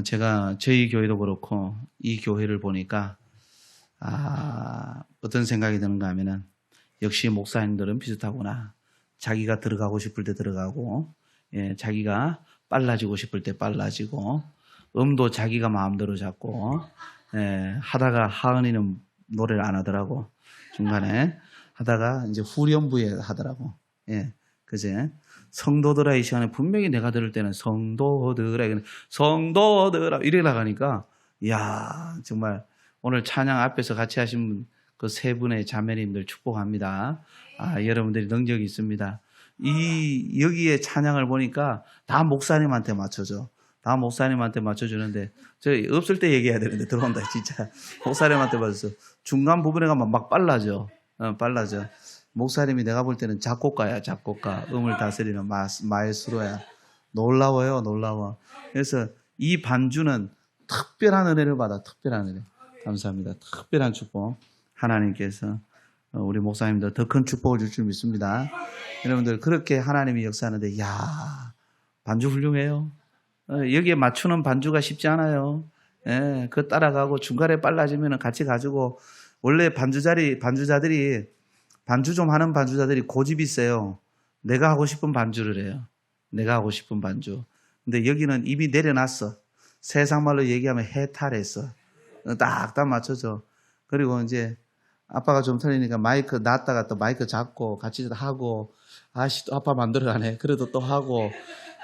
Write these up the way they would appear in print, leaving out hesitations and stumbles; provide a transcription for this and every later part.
제가 저희 교회도 그렇고 이 교회를 보니까 어떤 생각이 드는가 하면은 역시 목사님들은 비슷하구나. 자기가 들어가고 싶을 때 들어가고, 자기가 빨라지고 싶을 때 빨라지고, 음도 자기가 마음대로 잡고, 하다가 하은이는 노래를 안 하더라고. 중간에 하다가 이제 후렴부에 하더라고. 그제? 성도들아, 이 시간에 분명히 내가 들을 때는 성도들아 이래 나가니까, 이야, 정말 오늘 찬양 앞에서 같이 하신 그 세 분의 자매님들 축복합니다. 여러분들이 능력이 있습니다. 여기에 찬양을 보니까 다 목사님한테 맞춰줘. 다 목사님한테 맞춰주는데, 저 없을 때 얘기해야 되는데, 들어온다, 진짜. 목사님한테 맞춰서. 중간 부분에 가면 막 빨라져. 빨라져. 목사님이 내가 볼 때는 작곡가야, 작곡가. 음을 다스리는 마에스로야. 놀라워요, 놀라워. 그래서 이 반주는 특별한 은혜를 받아, 특별한 은혜. 감사합니다. 특별한 축복. 하나님께서 우리 목사님들 더 큰 축복을 줄 줄 믿습니다. 여러분들, 그렇게 하나님이 역사하는데, 반주 훌륭해요. 여기에 맞추는 반주가 쉽지 않아요. 그거 따라가고 중간에 빨라지면 같이 가지고, 원래 반주자들이 반주 좀 하는 반주자들이 고집이 세요. 내가 하고 싶은 반주를 해요. 내가 하고 싶은 반주. 근데 여기는 이미 내려놨어. 세상 말로 얘기하면 해탈했어. 딱딱 맞춰줘. 그리고 이제 아빠가 좀 틀리니까 마이크 놨다가 또 마이크 잡고 같이 하고, 또 아빠 만들어가네. 그래도 또 하고.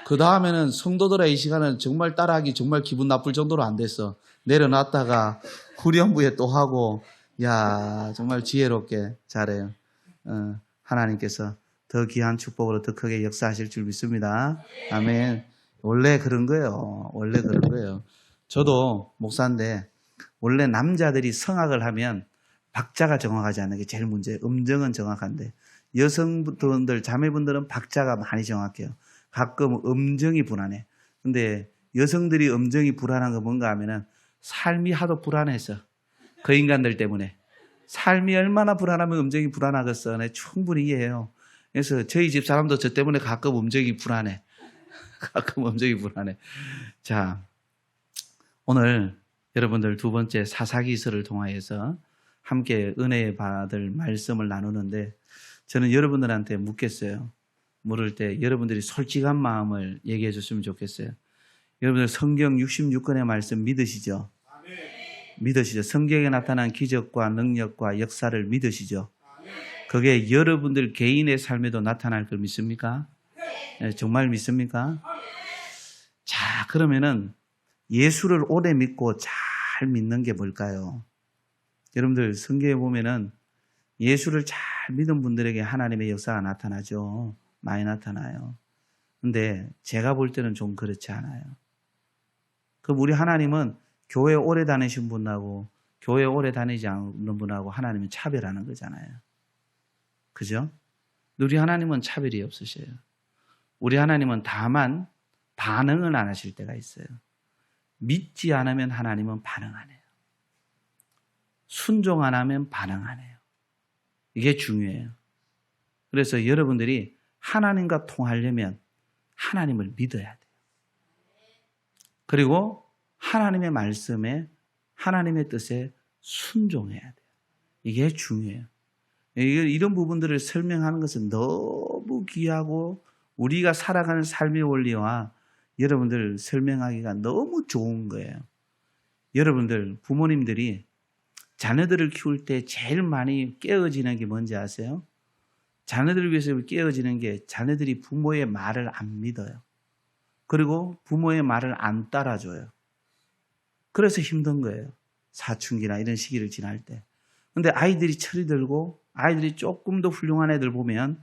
그 다음에는 성도들의 이 시간은 정말 따라하기 정말 기분 나쁠 정도로 안 됐어. 내려놨다가 후렴부에 또 하고, 정말 지혜롭게 잘해요. 하나님께서 더 귀한 축복으로 더 크게 역사하실 줄 믿습니다. 아멘. 원래 그런 거예요. 원래 그런 거예요. 저도 목사인데, 원래 남자들이 성악을 하면 박자가 정확하지 않는 게 제일 문제예요. 음정은 정확한데, 여성분들, 자매분들은 박자가 많이 정확해요. 가끔 음정이 불안해. 근데 여성들이 음정이 불안한 거 뭔가 하면은 삶이 하도 불안해서, 그 인간들 때문에. 삶이 얼마나 불안하면 음정이 불안하겠어. 네, 충분히 이해해요. 그래서 저희 집 사람도 저 때문에 가끔 음정이 불안해. 가끔 음정이 불안해. 자, 오늘 여러분들 두 번째 사사기서를 통하여서 함께 은혜 받을 말씀을 나누는데, 저는 여러분들한테 묻겠어요. 물을 때 여러분들이 솔직한 마음을 얘기해 줬으면 좋겠어요. 여러분들 성경 66권의 말씀 믿으시죠? 믿으시죠? 성경에 나타난 기적과 능력과 역사를 믿으시죠? 그게 여러분들 개인의 삶에도 나타날 걸 믿습니까? 정말 믿습니까? 자, 그러면은 예수를 오래 믿고 잘 믿는 게 뭘까요? 여러분들 성경에 보면은 예수를 잘 믿은 분들에게 하나님의 역사가 나타나죠. 많이 나타나요. 근데 제가 볼 때는 좀 그렇지 않아요. 그럼 우리 하나님은 교회 오래 다니신 분하고 교회 오래 다니지 않는 분하고 하나님은 차별하는 거잖아요. 그죠? 우리 하나님은 차별이 없으셔요. 우리 하나님은 다만 반응을 안 하실 때가 있어요. 믿지 않으면 하나님은 반응 안 해요. 순종 안 하면 반응 안 해요. 이게 중요해요. 그래서 여러분들이 하나님과 통하려면 하나님을 믿어야 돼요. 그리고 하나님의 말씀에, 하나님의 뜻에 순종해야 돼요. 이게 중요해요. 이런 부분들을 설명하는 것은 너무 귀하고, 우리가 살아가는 삶의 원리와 여러분들 설명하기가 너무 좋은 거예요. 여러분들 부모님들이 자녀들을 키울 때 제일 많이 깨어지는 게 뭔지 아세요? 자녀들을 위해서 깨어지는 게, 자녀들이 부모의 말을 안 믿어요. 그리고 부모의 말을 안 따라줘요. 그래서 힘든 거예요. 사춘기나 이런 시기를 지날 때. 근데 아이들이 철이 들고 아이들이 조금 더 훌륭한 애들 보면,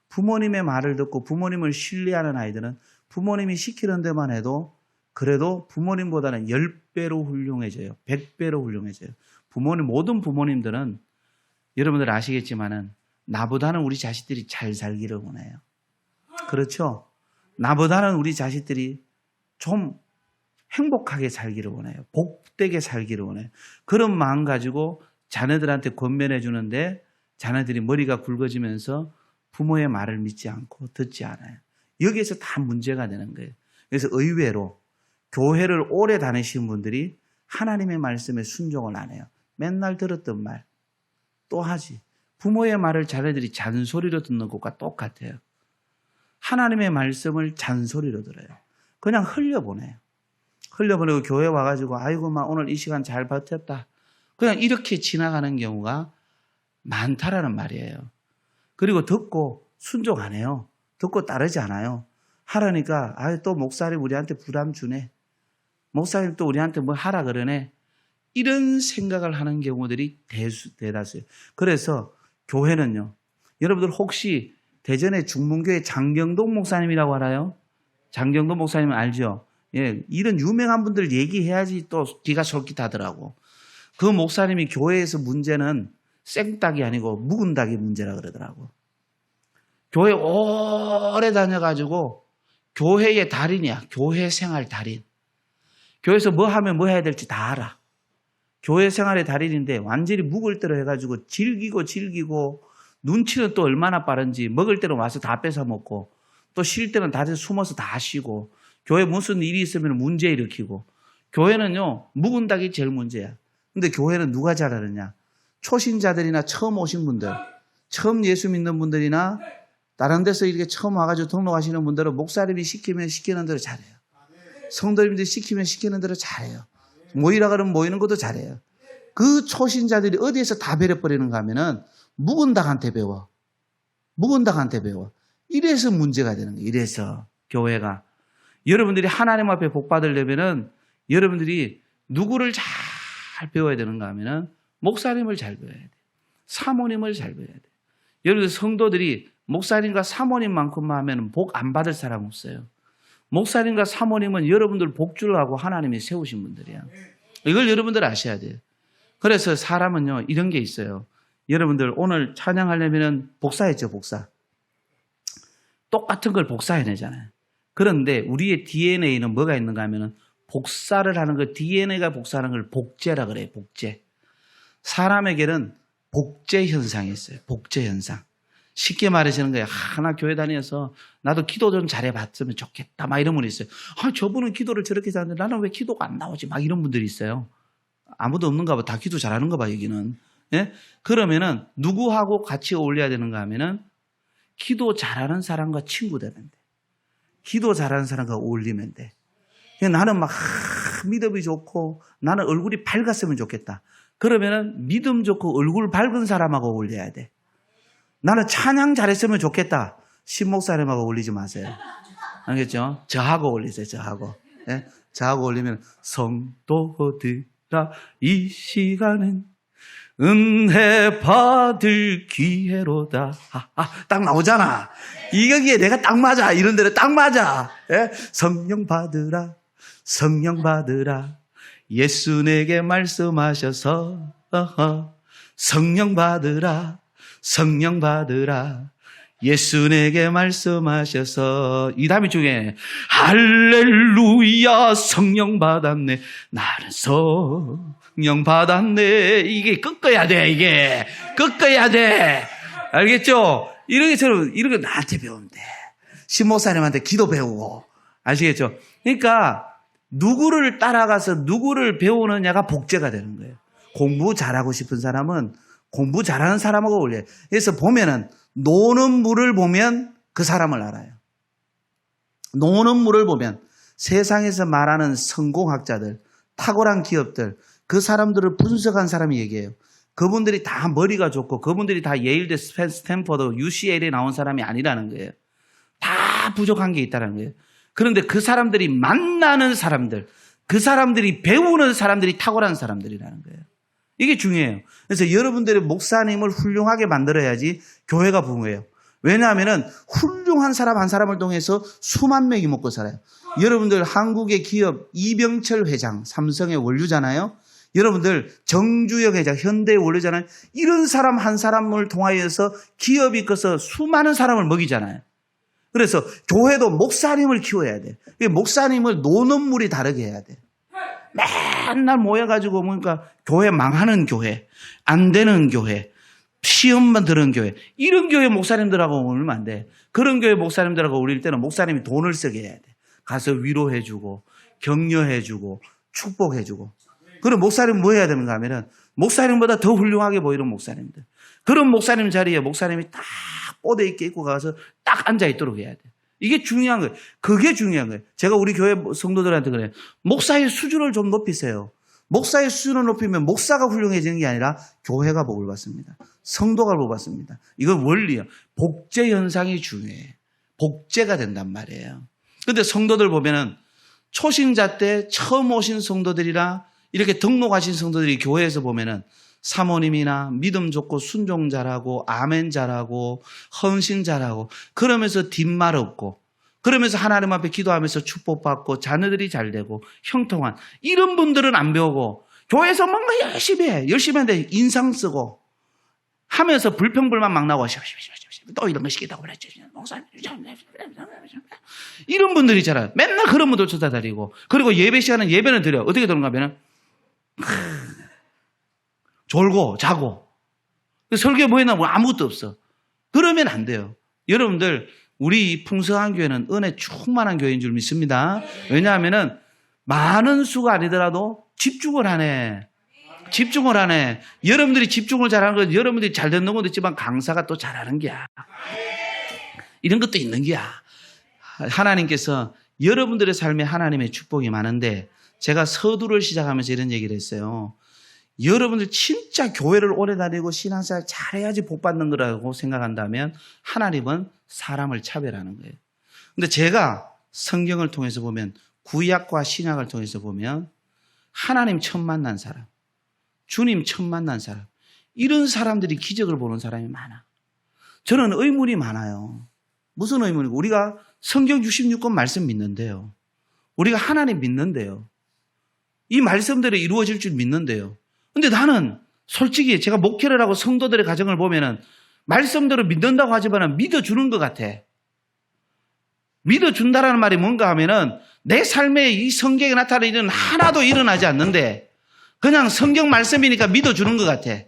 부모님의 말을 듣고 부모님을 신뢰하는 아이들은 부모님이 시키는 데만 해도 그래도 부모님보다는 10배로 훌륭해져요. 100배로 훌륭해져요. 모든 부모님들은 여러분들 아시겠지만은 나보다는 우리 자식들이 잘 살기를 원해요. 그렇죠? 나보다는 우리 자식들이 좀 행복하게 살기를 원해요. 복되게 살기를 원해요. 그런 마음 가지고 자녀들한테 권면해 주는데, 자녀들이 머리가 굵어지면서 부모의 말을 믿지 않고 듣지 않아요. 여기에서 다 문제가 되는 거예요. 그래서 의외로 교회를 오래 다니신 분들이 하나님의 말씀에 순종을 안 해요. 맨날 들었던 말 또 하지. 부모의 말을 자녀들이 잔소리로 듣는 것과 똑같아요. 하나님의 말씀을 잔소리로 들어요. 그냥 흘려보내요. 흘려보내고 교회 와가지고 아이고 막 오늘 이 시간 잘 버텼다. 그냥 이렇게 지나가는 경우가 많다라는 말이에요. 그리고 듣고 순종 안 해요. 듣고 따르지 않아요. 하라니까 또 목사님 우리한테 부담 주네. 목사님 또 우리한테 뭐 하라 그러네. 이런 생각을 하는 경우들이 대다수예요. 그래서 교회는요. 여러분들 혹시 대전의 중문교회 장경동 목사님이라고 알아요? 장경동 목사님 알죠? 예, 이런 유명한 분들 얘기해야지 또 귀가 솔깃하더라고. 그 목사님이 교회에서 문제는 생닭이 아니고 묵은 닭이 문제라 그러더라고. 교회 오래 다녀가지고 교회의 달인이야. 교회 생활 달인. 교회에서 뭐 하면 뭐 해야 될지 다 알아. 교회 생활의 달인인데 완전히 묵을 대로 해가지고 즐기고 눈치는 또 얼마나 빠른지 먹을 때는 와서 다 뺏어 먹고 또 쉴 때는 다들 숨어서 다 쉬고 교회 무슨 일이 있으면 문제 일으키고 교회는요 묵은 닭이 제일 문제야. 근데 교회는 누가 잘하느냐? 초신자들이나 처음 오신 분들, 처음 예수 믿는 분들이나 다른 데서 이렇게 처음 와가지고 등록하시는 분들은 목사님이 시키면 시키는 대로 잘해요. 성도님들이 시키면 시키는 대로 잘해요. 모이라 그러면 모이는 것도 잘해요. 그 초신자들이 어디에서 다 배려버리는가 하면은 묵은 닭한테 배워. 묵은 닭한테 배워. 이래서 문제가 되는 거예요. 이래서 교회가. 여러분들이 하나님 앞에 복 받으려면은 여러분들이 누구를 잘 배워야 되는가 하면은 목사님을 잘 배워야 돼요. 사모님을 잘 배워야 돼요. 여러분들 성도들이 목사님과 사모님만큼만 하면 복 안 받을 사람 없어요. 목사님과 사모님은 여러분들 복 주려고 하나님이 세우신 분들이야. 이걸 여러분들 아셔야 돼요. 그래서 사람은요 이런 게 있어요. 여러분들 오늘 찬양하려면 복사했죠, 복사. 똑같은 걸 복사해내잖아요. 그런데 우리의 DNA는 뭐가 있는가 하면은 복사를 하는 거, DNA가 복사하는 걸 복제라 그래요, 복제. 사람에게는 복제 현상이 있어요, 복제 현상. 쉽게 말하시는 거예요. 하나 교회 다녀서 나도 기도 좀 잘해봤으면 좋겠다. 막 이런 분이 있어요. 저분은 기도를 저렇게 잘하는데 나는 왜 기도가 안 나오지? 막 이런 분들이 있어요. 아무도 없는가 봐. 다 기도 잘하는가 봐, 여기는. 예? 그러면은 누구하고 같이 어울려야 되는가 하면은 기도 잘하는 사람과 친구 되면 돼. 기도 잘하는 사람과 어울리면 돼. 나는 막 믿음이 좋고 나는 얼굴이 밝았으면 좋겠다. 그러면은 믿음 좋고 얼굴 밝은 사람하고 어울려야 돼. 나는 찬양 잘했으면 좋겠다. 신목사님하고 어울리지 마세요. 알겠죠? 저하고 어울리세요. 저하고. 예? 저하고 어울리면 성도들아 이 시간은 은혜 받을 기회로다. 딱 나오잖아. 이거기에 내가 딱 맞아. 이런 데는 딱 맞아. 예? 성령 받으라. 성령 받으라. 예수 내게 말씀하셔서 성령 받으라. 성령 받으라. 예수 내게 말씀하셔서 이 다음에 중에 할렐루야 성령 받았네. 나는 성령 받았네. 이게 꺾어야 돼. 이게 꺾어야 돼. 알겠죠? 이런 거 나한테 배우면 돼. 신목사님한테 기도 배우고. 아시겠죠? 그러니까 누구를 따라가서 누구를 배우느냐가 복제가 되는 거예요. 공부 잘하고 싶은 사람은 공부 잘하는 사람하고 어울려요. 그래서 보면은 노는 물을 보면 그 사람을 알아요. 노는 물을 보면 세상에서 말하는 성공학자들, 탁월한 기업들, 그 사람들을 분석한 사람이 얘기해요. 그분들이 다 머리가 좋고 그분들이 다 예일대, 스탠퍼드, UCL에 나온 사람이 아니라는 거예요. 다 부족한 게 있다는 거예요. 그런데 그 사람들이 만나는 사람들, 그 사람들이 배우는 사람들이 탁월한 사람들이라는 거예요. 이게 중요해요. 그래서 여러분들의 목사님을 훌륭하게 만들어야지 교회가 부흥해요. 왜냐하면 훌륭한 사람 한 사람을 통해서 수만 명이 먹고 살아요. 여러분들 한국의 기업 이병철 회장, 삼성의 원류잖아요. 여러분들 정주영 회장, 현대의 원류잖아요. 이런 사람 한 사람을 통하여서 기업이 커서 수많은 사람을 먹이잖아요. 그래서 교회도 목사님을 키워야 돼. 목사님을 노는 물이 다르게 해야 돼. 맨날 모여가지고 뭔가 교회 망하는 교회, 안 되는 교회, 시험만 들은 교회, 이런 교회 목사님들하고 어울리면 안 돼. 그런 교회 목사님들하고 어울릴 때는 목사님이 돈을 쓰게 해야 돼. 가서 위로해주고 격려해주고 축복해주고. 그럼 목사님 뭐 해야 되는가 하면은 목사님보다 더 훌륭하게 보이는 목사님들. 그런 목사님 자리에 목사님이 딱 뻗어 있게 입고 가서 딱 앉아 있도록 해야 돼. 이게 중요한 거예요. 그게 중요한 거예요. 제가 우리 교회 성도들한테 그래요. 목사의 수준을 좀 높이세요. 목사의 수준을 높이면 목사가 훌륭해지는 게 아니라 교회가 복을 받습니다. 성도가 복을 받습니다. 이건 원리예요. 복제 현상이 중요해요. 복제가 된단 말이에요. 그런데 성도들 보면은 초신자 때 처음 오신 성도들이라 이렇게 등록하신 성도들이 교회에서 보면은 사모님이나 믿음 좋고 순종 잘하고 아멘 잘하고 헌신 잘하고 그러면서 뒷말 없고 그러면서 하나님 앞에 기도하면서 축복받고 자녀들이 잘 되고 형통한 이런 분들은 안 배우고 교회에서 뭔가 열심히 해. 열심히 하는데 인상 쓰고 하면서 불평불만 막 나오고 또 이런 거 시키다고 그랬지. 목사님 이런 분들이 있잖아요. 맨날 그런 분들 쫓아다니고 그리고 예배 시간은 예배는 드려요. 어떻게 되는가 하면은 졸고 자고 설교 뭐 했나 뭐 아무것도 없어. 그러면 안 돼요. 여러분들 우리 풍성한 교회는 은혜 충만한 교회인 줄 믿습니다. 왜냐하면은 많은 수가 아니더라도 집중을 하네. 집중을 하네. 여러분들이 집중을 잘하는 건 여러분들이 잘 듣는 것도 있지만 강사가 또 잘하는 게야. 이런 것도 있는 게야. 하나님께서 여러분들의 삶에 하나님의 축복이 많은데 제가 서두를 시작하면서 이런 얘기를 했어요. 여러분들 진짜 교회를 오래 다니고 신앙생활 잘해야지 복 받는 거라고 생각한다면 하나님은 사람을 차별하는 거예요. 근데 제가 성경을 통해서 보면 구약과 신약을 통해서 보면 하나님 처음 만난 사람, 주님 처음 만난 사람 이런 사람들이 기적을 보는 사람이 많아. 저는 의문이 많아요. 무슨 의문이고 우리가 성경 66권 말씀 믿는데요. 우리가 하나님 믿는데요. 이 말씀대로 이루어질 줄 믿는데요. 근데 나는 솔직히 제가 목회를 하고 성도들의 가정을 보면은 말씀대로 믿는다고 하지만 믿어주는 것 같아. 믿어준다라는 말이 뭔가 하면은 내 삶에 이 성경에 나타나는 일은 하나도 일어나지 않는데 그냥 성경 말씀이니까 믿어주는 것 같아.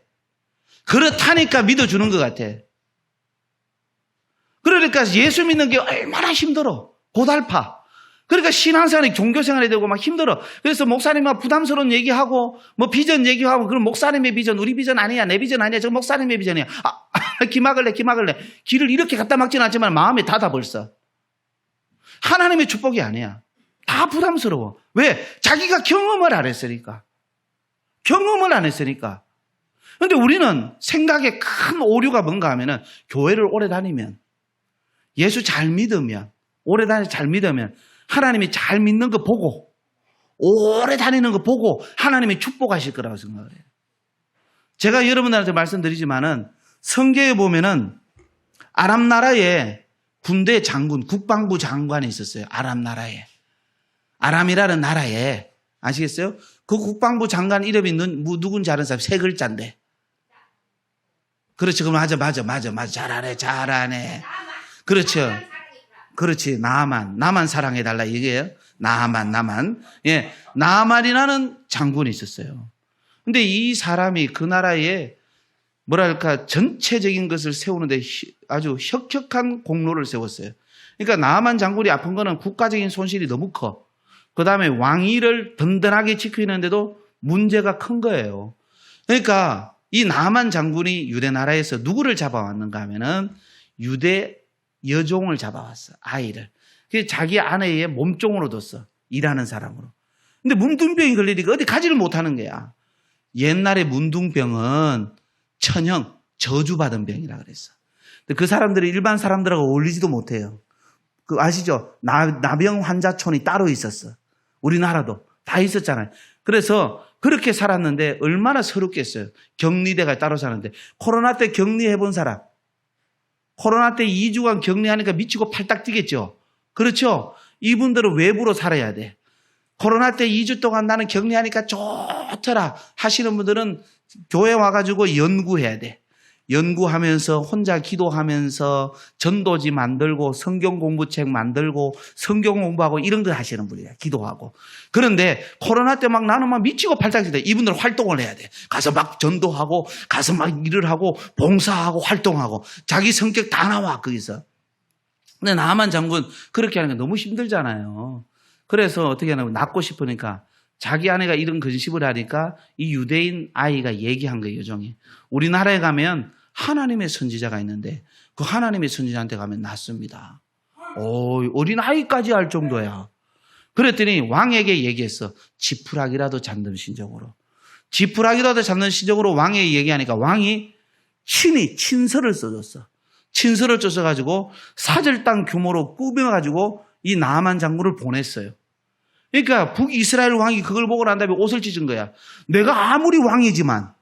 그렇다니까 믿어주는 것 같아. 그러니까 예수 믿는 게 얼마나 힘들어. 고달파. 그러니까 신앙생활이 종교생활이 되고 막 힘들어. 그래서 목사님과 부담스러운 얘기하고 뭐 비전 얘기하고 그럼 목사님의 비전 우리 비전 아니야 내 비전 아니야 저 목사님의 비전이야. 기막을래. 길을 이렇게 갖다 막지는 않지만 마음에 닫아 벌써. 하나님의 축복이 아니야. 다 부담스러워. 왜? 자기가 경험을 안 했으니까. 그런데 우리는 생각에 큰 오류가 뭔가 하면은 교회를 오래 다니면 예수 잘 믿으면 오래 다니 잘 믿으면 하나님이 잘 믿는 거 보고 오래 다니는 거 보고 하나님이 축복하실 거라고 생각을 해요. 제가 여러분들한테 말씀드리지만은 성경에 보면은 아람 나라에 군대 장군, 국방부 장관이 있었어요. 아람 나라에. 아람이라는 나라에 아시겠어요? 그 국방부 장관 이름이 누군지 아는 사람 세 글자인데. 그렇죠. 그럼 맞아. 잘하네. 그렇죠. 그렇지. 나만 사랑해달라 이게요. 나만. 예. 나만이라는 장군이 있었어요. 근데 이 사람이 그 나라에 뭐랄까 전체적인 것을 세우는데 아주 혁혁한 공로를 세웠어요. 그러니까 나만 장군이 아픈 거는 국가적인 손실이 너무 커. 그 다음에 왕위를 든든하게 지키는데도 문제가 큰 거예요. 그러니까 이 나만 장군이 유대 나라에서 누구를 잡아왔는가 하면은 유대 여종을 잡아왔어. 아이를. 그래서 자기 아내의 몸종으로 뒀어. 일하는 사람으로. 근데 문둥병이 걸리니까 어디 가지를 못하는 거야. 옛날에 문둥병은 천형, 저주받은 병이라 그랬어. 근데 그 사람들이 일반 사람들하고 어울리지도 못해요. 그 아시죠? 나병 환자촌이 따로 있었어. 우리나라도 다 있었잖아요. 그래서 그렇게 살았는데 얼마나 서럽겠어요. 격리대가 따로 사는데. 코로나 때 격리해본 사람. 코로나 때 2주간 격리하니까 미치고 팔딱 뛰겠죠. 그렇죠? 이분들은 외부로 살아야 돼. 코로나 때 2주 동안 나는 격리하니까 좋더라 하시는 분들은 교회 와가지고 연구해야 돼. 연구하면서 혼자 기도하면서 전도지 만들고 성경 공부책 만들고 성경 공부하고 이런 거 하시는 분이에요. 기도하고. 그런데 코로나 때 막 나는 막 미치고 팔딱 뛰다. 이분들 활동을 해야 돼. 가서 막 전도하고 가서 막 일을 하고 봉사하고 활동하고 자기 성격 다 나와 거기서. 근데 나만 장군 그렇게 하는 게 너무 힘들잖아요. 그래서 어떻게 하냐면 낳고 싶으니까 자기 아내가 이런 근심을 하니까 이 유대인 아이가 얘기한 거예요. 여종이. 우리나라에 가면 하나님의 선지자가 있는데 그 하나님의 선지자한테 가면 낫습니다. 어린 아이까지 할 정도야. 그랬더니 왕에게 얘기했어. 지푸라기라도 잡는 신정으로. 지푸라기라도 잡는 신정으로 왕에게 얘기하니까 왕이 친히 친서를 써줬어. 친서를 써가지고 사절당 규모로 꾸며가지고 이 나아만 장군을 보냈어요. 그러니까 북이스라엘 왕이 그걸 보고 난 다음에 옷을 찢은 거야. 내가 아무리 왕이지만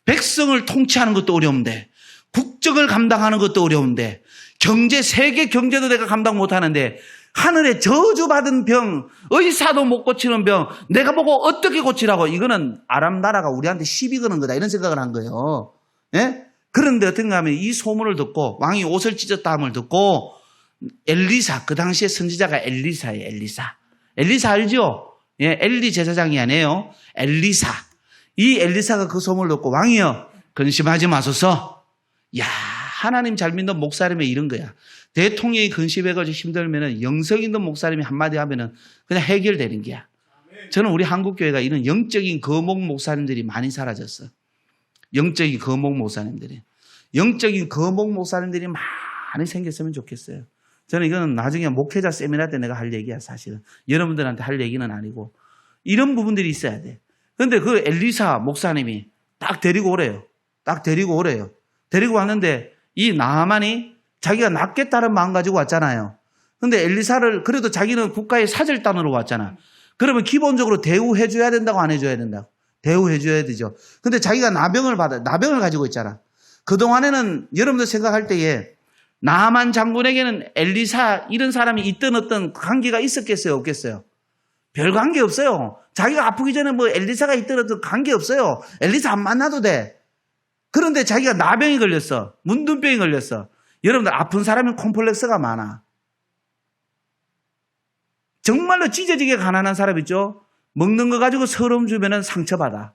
백성을 통치하는 것도 어려운데 국정을 감당하는 것도 어려운데 세계 경제도 내가 감당 못하는데 하늘에 저주받은 병, 의사도 못 고치는 병 내가 보고 어떻게 고치라고. 이거는 아람 나라가 우리한테 시비 거는 거다 이런 생각을 한 거예요. 예? 그런데 어떤가 하면 이 소문을 듣고 왕이 옷을 찢었다함을 듣고 엘리사, 그 당시에 선지자가 엘리사예요. 엘리사 알죠? 예, 엘리 제사장이 아니에요. 엘리사. 이 엘리사가 그 소문을 듣고 왕이여 근심하지 마소서. 야, 하나님 잘 믿는 목사님이 이런 거야. 대통령이 근심해가지고 힘들면은 영성 있는 목사님이 한마디 하면은 그냥 해결되는 거야. 저는 우리 한국교회가 이런 영적인 거목 목사님들이 많이 사라졌어. 영적인 거목 목사님들이 많이 생겼으면 좋겠어요. 저는 이거는 나중에 목회자 세미나 때 내가 할 얘기야, 사실은. 여러분들한테 할 얘기는 아니고. 이런 부분들이 있어야 돼. 그런데 그 엘리사 목사님이 딱 데리고 오래요. 데리고 왔는데 이 나아만이 자기가 낫겠다는 마음 가지고 왔잖아요. 근데 엘리사를 그래도 자기는 국가의 사절단으로 왔잖아. 그러면 기본적으로 대우해줘야 된다고 안 해줘야 된다고? 대우해줘야 되죠. 근데 자기가 나병을 가지고 있잖아. 그동안에는 여러분들 생각할 때에 나아만 장군에게는 엘리사 이런 사람이 있던 어떤 관계가 있었겠어요? 없겠어요? 별 관계 없어요. 자기가 아프기 전에 뭐 엘리사가 있던 어떤 관계 없어요. 엘리사 안 만나도 돼. 그런데 자기가 나병이 걸렸어. 문둥병이 걸렸어. 여러분들 아픈 사람은 콤플렉스가 많아. 정말로 찢어지게 가난한 사람 있죠? 먹는 거 가지고 서러움 주면은 상처받아.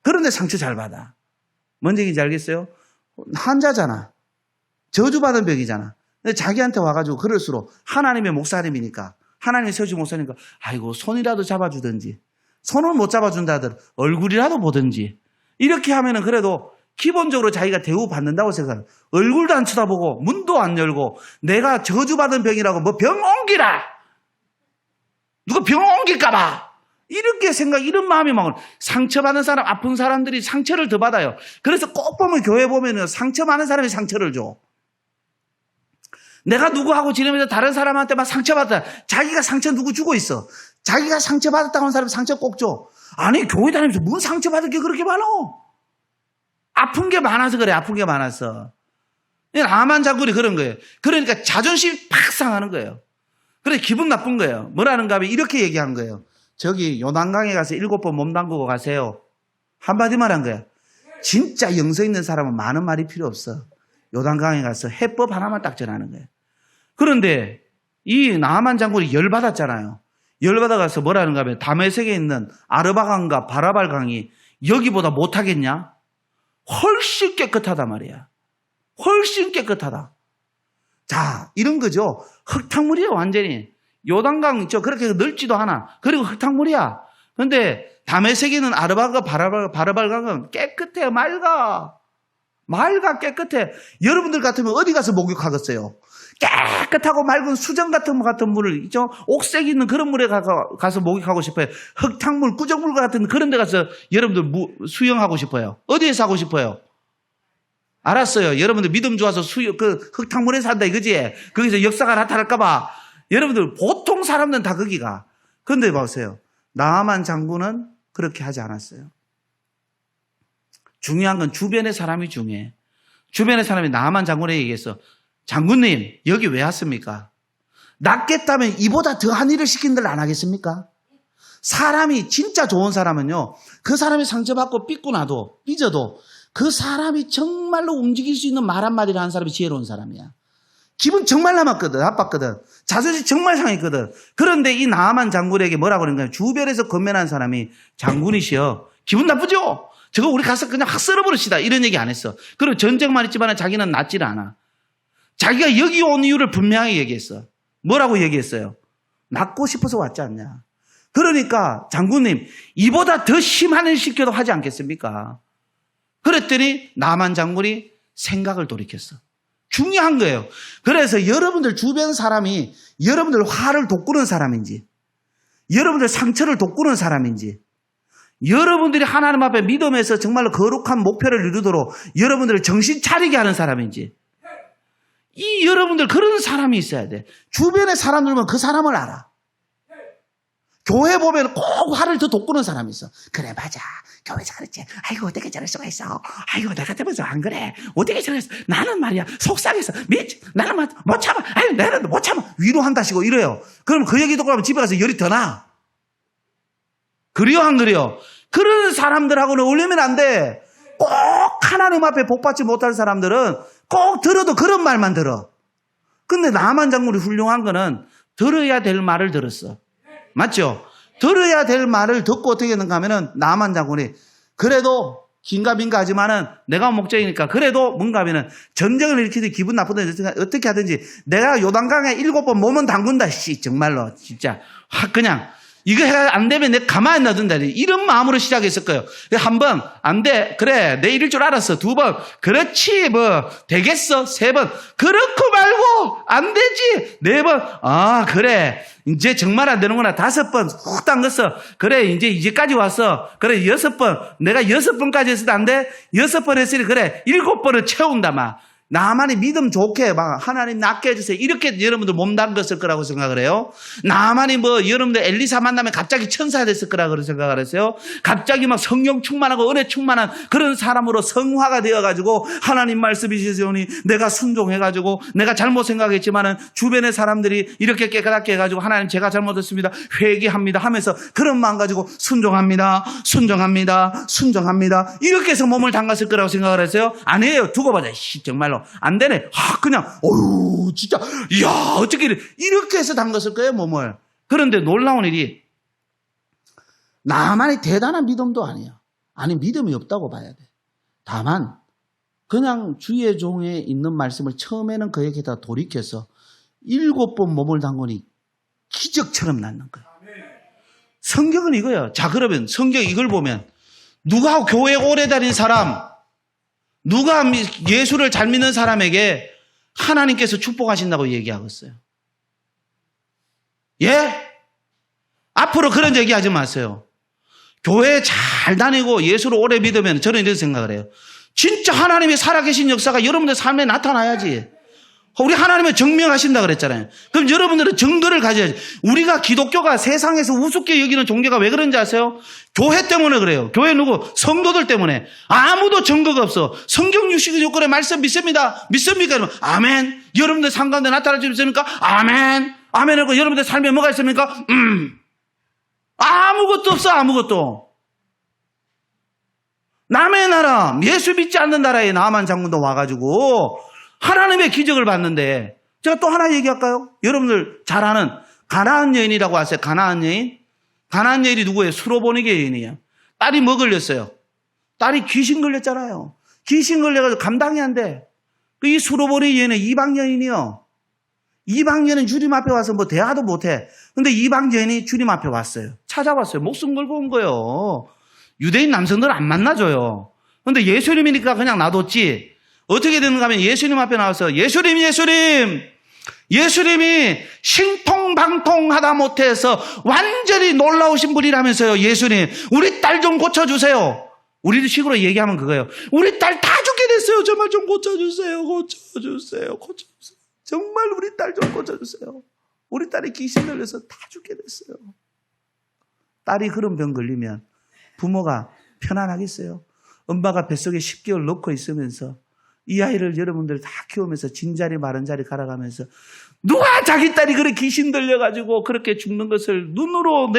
그런데 상처 잘 받아. 뭔 얘기인지 알겠어요? 환자잖아. 저주받은 병이잖아. 근데 자기한테 와가지고 그럴수록 하나님의 목사님이니까, 하나님의 서주 목사니까, 아이고, 손이라도 잡아주든지, 손을 못 잡아준다 하더라도 얼굴이라도 보든지, 이렇게 하면은 그래도 기본적으로 자기가 대우받는다고 생각해요. 얼굴도 안 쳐다보고, 문도 안 열고, 내가 저주받은 병이라고 뭐 병 옮기라! 누가 병 옮길까봐! 이런 마음이 막, 상처받은 사람, 아픈 사람들이 상처를 더 받아요. 그래서 꼭 보면 교회 보면은 상처 많은 사람이 상처를 줘. 내가 누구하고 지내면서 다른 사람한테 막 상처받았다. 자기가 상처 누구 주고 있어. 자기가 상처받았다고 하는 사람 상처 꼭 줘. 아니, 교회 다니면서 뭔 상처받을 게 그렇게 많아? 아픈 게 많아서 그래, 아픈 게 많아서. 나아만 장군이 그런 거예요. 그러니까 자존심이 팍 상하는 거예요. 그래서 기분 나쁜 거예요. 뭐라는가 하면 이렇게 얘기한 거예요. 저기 요단강에 가서 7번 몸 담그고 가세요. 한마디만 한 거야. 진짜 영성 있는 사람은 많은 말이 필요 없어. 요단강에 가서 해법 하나만 딱 전하는 거예요. 그런데 이 나아만 장군이 열받았잖아요. 열받아가서 뭐라는가 하면 다메섹에 있는 아르바강과 바라발강이 여기보다 못하겠냐? 훨씬 깨끗하단 말이야. 훨씬 깨끗하다. 자, 이런 거죠. 흙탕물이에요, 완전히. 요단강 그렇게 넓지도 않아. 그리고 흙탕물이야. 근데 다메섹에는 아르바가 바라발강은 깨끗해, 맑아 깨끗해. 여러분들 같으면 어디 가서 목욕하겠어요? 깨끗하고 맑은 수정 같은 물을 있죠? 옥색 있는 그런 물에 가서 목욕하고 싶어요. 흙탕물, 꾸정물 같은 그런 데 가서 여러분들 수영하고 싶어요. 어디에서 하고 싶어요? 알았어요. 여러분들 믿음 좋아서 그 흙탕물에 산다 이거지? 거기서 역사가 나타날까봐. 여러분들 보통 사람들은 다 거기 가. 그런데 보세요. 나아만 장군은 그렇게 하지 않았어요. 중요한 건 주변의 사람이 중요해. 주변의 사람이 나아만 장군에게 얘기했어. 장군님, 여기 왜 왔습니까? 낫겠다면 이보다 더한 일을 시킨들 안 하겠습니까? 사람이 진짜 좋은 사람은요, 그 사람이 상처받고 삐져도 그 사람이 정말로 움직일 수 있는 말 한마디를 하는 사람이 지혜로운 사람이야. 기분 정말 나빴거든. 자존심 정말 상했거든. 그런데 이 나아만 장군에게 뭐라고 그러는가? 주변에서 건면한 사람이 장군이시여. 기분 나쁘죠? 저거 우리 가서 그냥 확 썰어버립시다. 이런 얘기 안 했어. 그리고 전쟁만 있지만 자기는 낫지를 않아. 자기가 여기 온 이유를 분명하게 얘기했어. 뭐라고 얘기했어요? 낫고 싶어서 왔지 않냐. 그러니까 장군님 이보다 더 심한 일 시켜도 하지 않겠습니까? 그랬더니 나만 장군이 생각을 돌이켰어. 중요한 거예요. 그래서 여러분들 주변 사람이 여러분들 화를 돋구는 사람인지, 여러분들 상처를 돋구는 사람인지, 여러분들이 하나님 앞에 믿음에서 정말로 거룩한 목표를 이루도록 여러분들을 정신 차리게 하는 사람인지, 이 여러분들 그런 사람이 있어야 돼. 주변의 사람들만 그 사람을 알아. 교회 보면 꼭 화를 더 돋구는 사람이 있어. 그래 맞아. 교회에서 그랬지. 아이고 어떻게 저럴 수가 있어. 아이고 내가 때문에 안 그래. 어떻게 저랬어. 나는 말이야 속상해서 나는 못 참아. 아이고 나는 못 참아. 위로한다시고 이래요. 그럼 그 얘기 듣고 나면 집에 가서 열이 더 나. 그래요 안 그래요? 그런 사람들하고는 어울리면 안 돼. 꼭 하나님 앞에 복받지 못할 사람들은 꼭 들어도 그런 말만 들어. 근데 나만 장군이 훌륭한 거는 들어야 될 말을 들었어. 맞죠? 들어야 될 말을 듣고 어떻게 했는가 하면은 나만 장군이 그래도 긴가민가 하지만은 내가 목적이니까 그래도 뭔가 하면은 전쟁을 일으키듯 기분 나쁘든지 어떻게 하든지 내가 요단강에 7번 몸은 담근다. 정말로 진짜 확 그냥 이거 해가 안 되면 내가 가만히 놔둔다. 이런 마음으로 시작했을 거예요. 한 번, 안 돼. 그래. 내 이럴 줄 알았어. 2번. 그렇지. 뭐, 되겠어. 3번. 그렇고 말고, 안 되지. 4번. 아, 그래. 이제 정말 안 되는구나. 5번. 훅 담갔어. 그래. 이제까지 왔어. 그래. 6번. 내가 6번까지 했어도 안 돼? 6번 했으니 그래. 7번을 채운다, 막. 나만이 믿음 좋게 막 하나님 낫게 해주세요. 이렇게 여러분들 몸담겼을 거라고 생각을 해요. 나만이 뭐 여러분들 엘리사 만나면 갑자기 천사가 됐을 거라고 생각을 했어요. 갑자기 막 성령 충만하고 은혜 충만한 그런 사람으로 성화가 되어가지고 하나님 말씀이시오니 내가 순종해가지고 내가 잘못 생각했지만은 주변의 사람들이 이렇게 깨끗하게 해가지고 하나님 제가 잘못했습니다. 회개합니다 하면서 그런 마음 가지고 순종합니다. 이렇게 해서 몸을 담갔을 거라고 생각을 했어요. 아니에요. 두고 보자. 정말로. 안 되네. 그냥, 어휴, 진짜, 이야, 어떻게 이렇게 해서 담갔을 거예요, 몸을. 그런데 놀라운 일이, 나만의 대단한 믿음도 아니야. 아니, 믿음이 없다고 봐야 돼. 다만, 그냥 주의 종에 있는 말씀을 처음에는 그에게다 돌이켜서 7번 몸을 담그니 기적처럼 낫는 거야. 성경은 이거야. 자, 그러면 성경 이걸 보면, 누가 교회 오래 다닌 사람, 누가 예수를 잘 믿는 사람에게 하나님께서 축복하신다고 얘기하겠어요? 예? 앞으로 그런 얘기하지 마세요. 교회 잘 다니고 예수를 오래 믿으면 저는 이런 생각을 해요. 진짜 하나님이 살아계신 역사가 여러분들 삶에 나타나야지. 우리 하나님을 증명하신다 그랬잖아요. 그럼 여러분들은 증거를 가져야지. 우리가 기독교가 세상에서 우습게 여기는 종교가 왜 그런지 아세요? 교회 때문에 그래요. 교회 누구? 성도들 때문에. 아무도 증거가 없어. 성경 69권의 말씀 믿습니다. 믿습니까? 여러분? 아멘. 여러분들 삶 가운데 나타날 수 있습니까? 아멘. 아멘 하고 여러분들 삶에 뭐가 있습니까? 아무것도 없어. 아무것도. 남의 나라, 예수 믿지 않는 나라에 나만 장군도 와가지고 하나님의 기적을 봤는데, 제가 또 하나 얘기할까요? 여러분들 잘 아는 가나안 여인이라고 아세요? 가나안 여인? 가나안 여인이 누구예요? 수로보니게 여인이에요. 딸이 뭐 걸렸어요? 딸이 귀신 걸렸잖아요. 귀신 걸려가지고 감당이 안 돼. 이 수로보니 여인은 이방 여인이요. 이방 여인은 주님 앞에 와서 뭐 대화도 못해. 근데 이방 여인이 주님 앞에 왔어요. 찾아왔어요. 목숨 걸고 온 거예요. 유대인 남성들은 안 만나줘요. 근데 예수님이니까 그냥 놔뒀지. 어떻게 되는가 하면 예수님 앞에 나와서 예수님이 신통방통하다 못해서 완전히 놀라우신 분이라면서요. 예수님 우리 딸 좀 고쳐주세요. 우리 식으로 얘기하면 그거예요. 우리 딸 다 죽게 됐어요. 정말 좀 고쳐주세요. 정말 우리 딸 좀 고쳐주세요. 우리 딸이 귀신 걸려서 다 죽게 됐어요. 딸이 그런 병 걸리면 부모가 편안하겠어요? 엄마가 뱃속에 10개월 넣고 있으면서 이 아이를 여러분들 다 키우면서 진자리 마른 자리 갈아가면서 누가 자기 딸이 그렇게 귀신 들려가지고 그렇게 죽는 것을 눈으로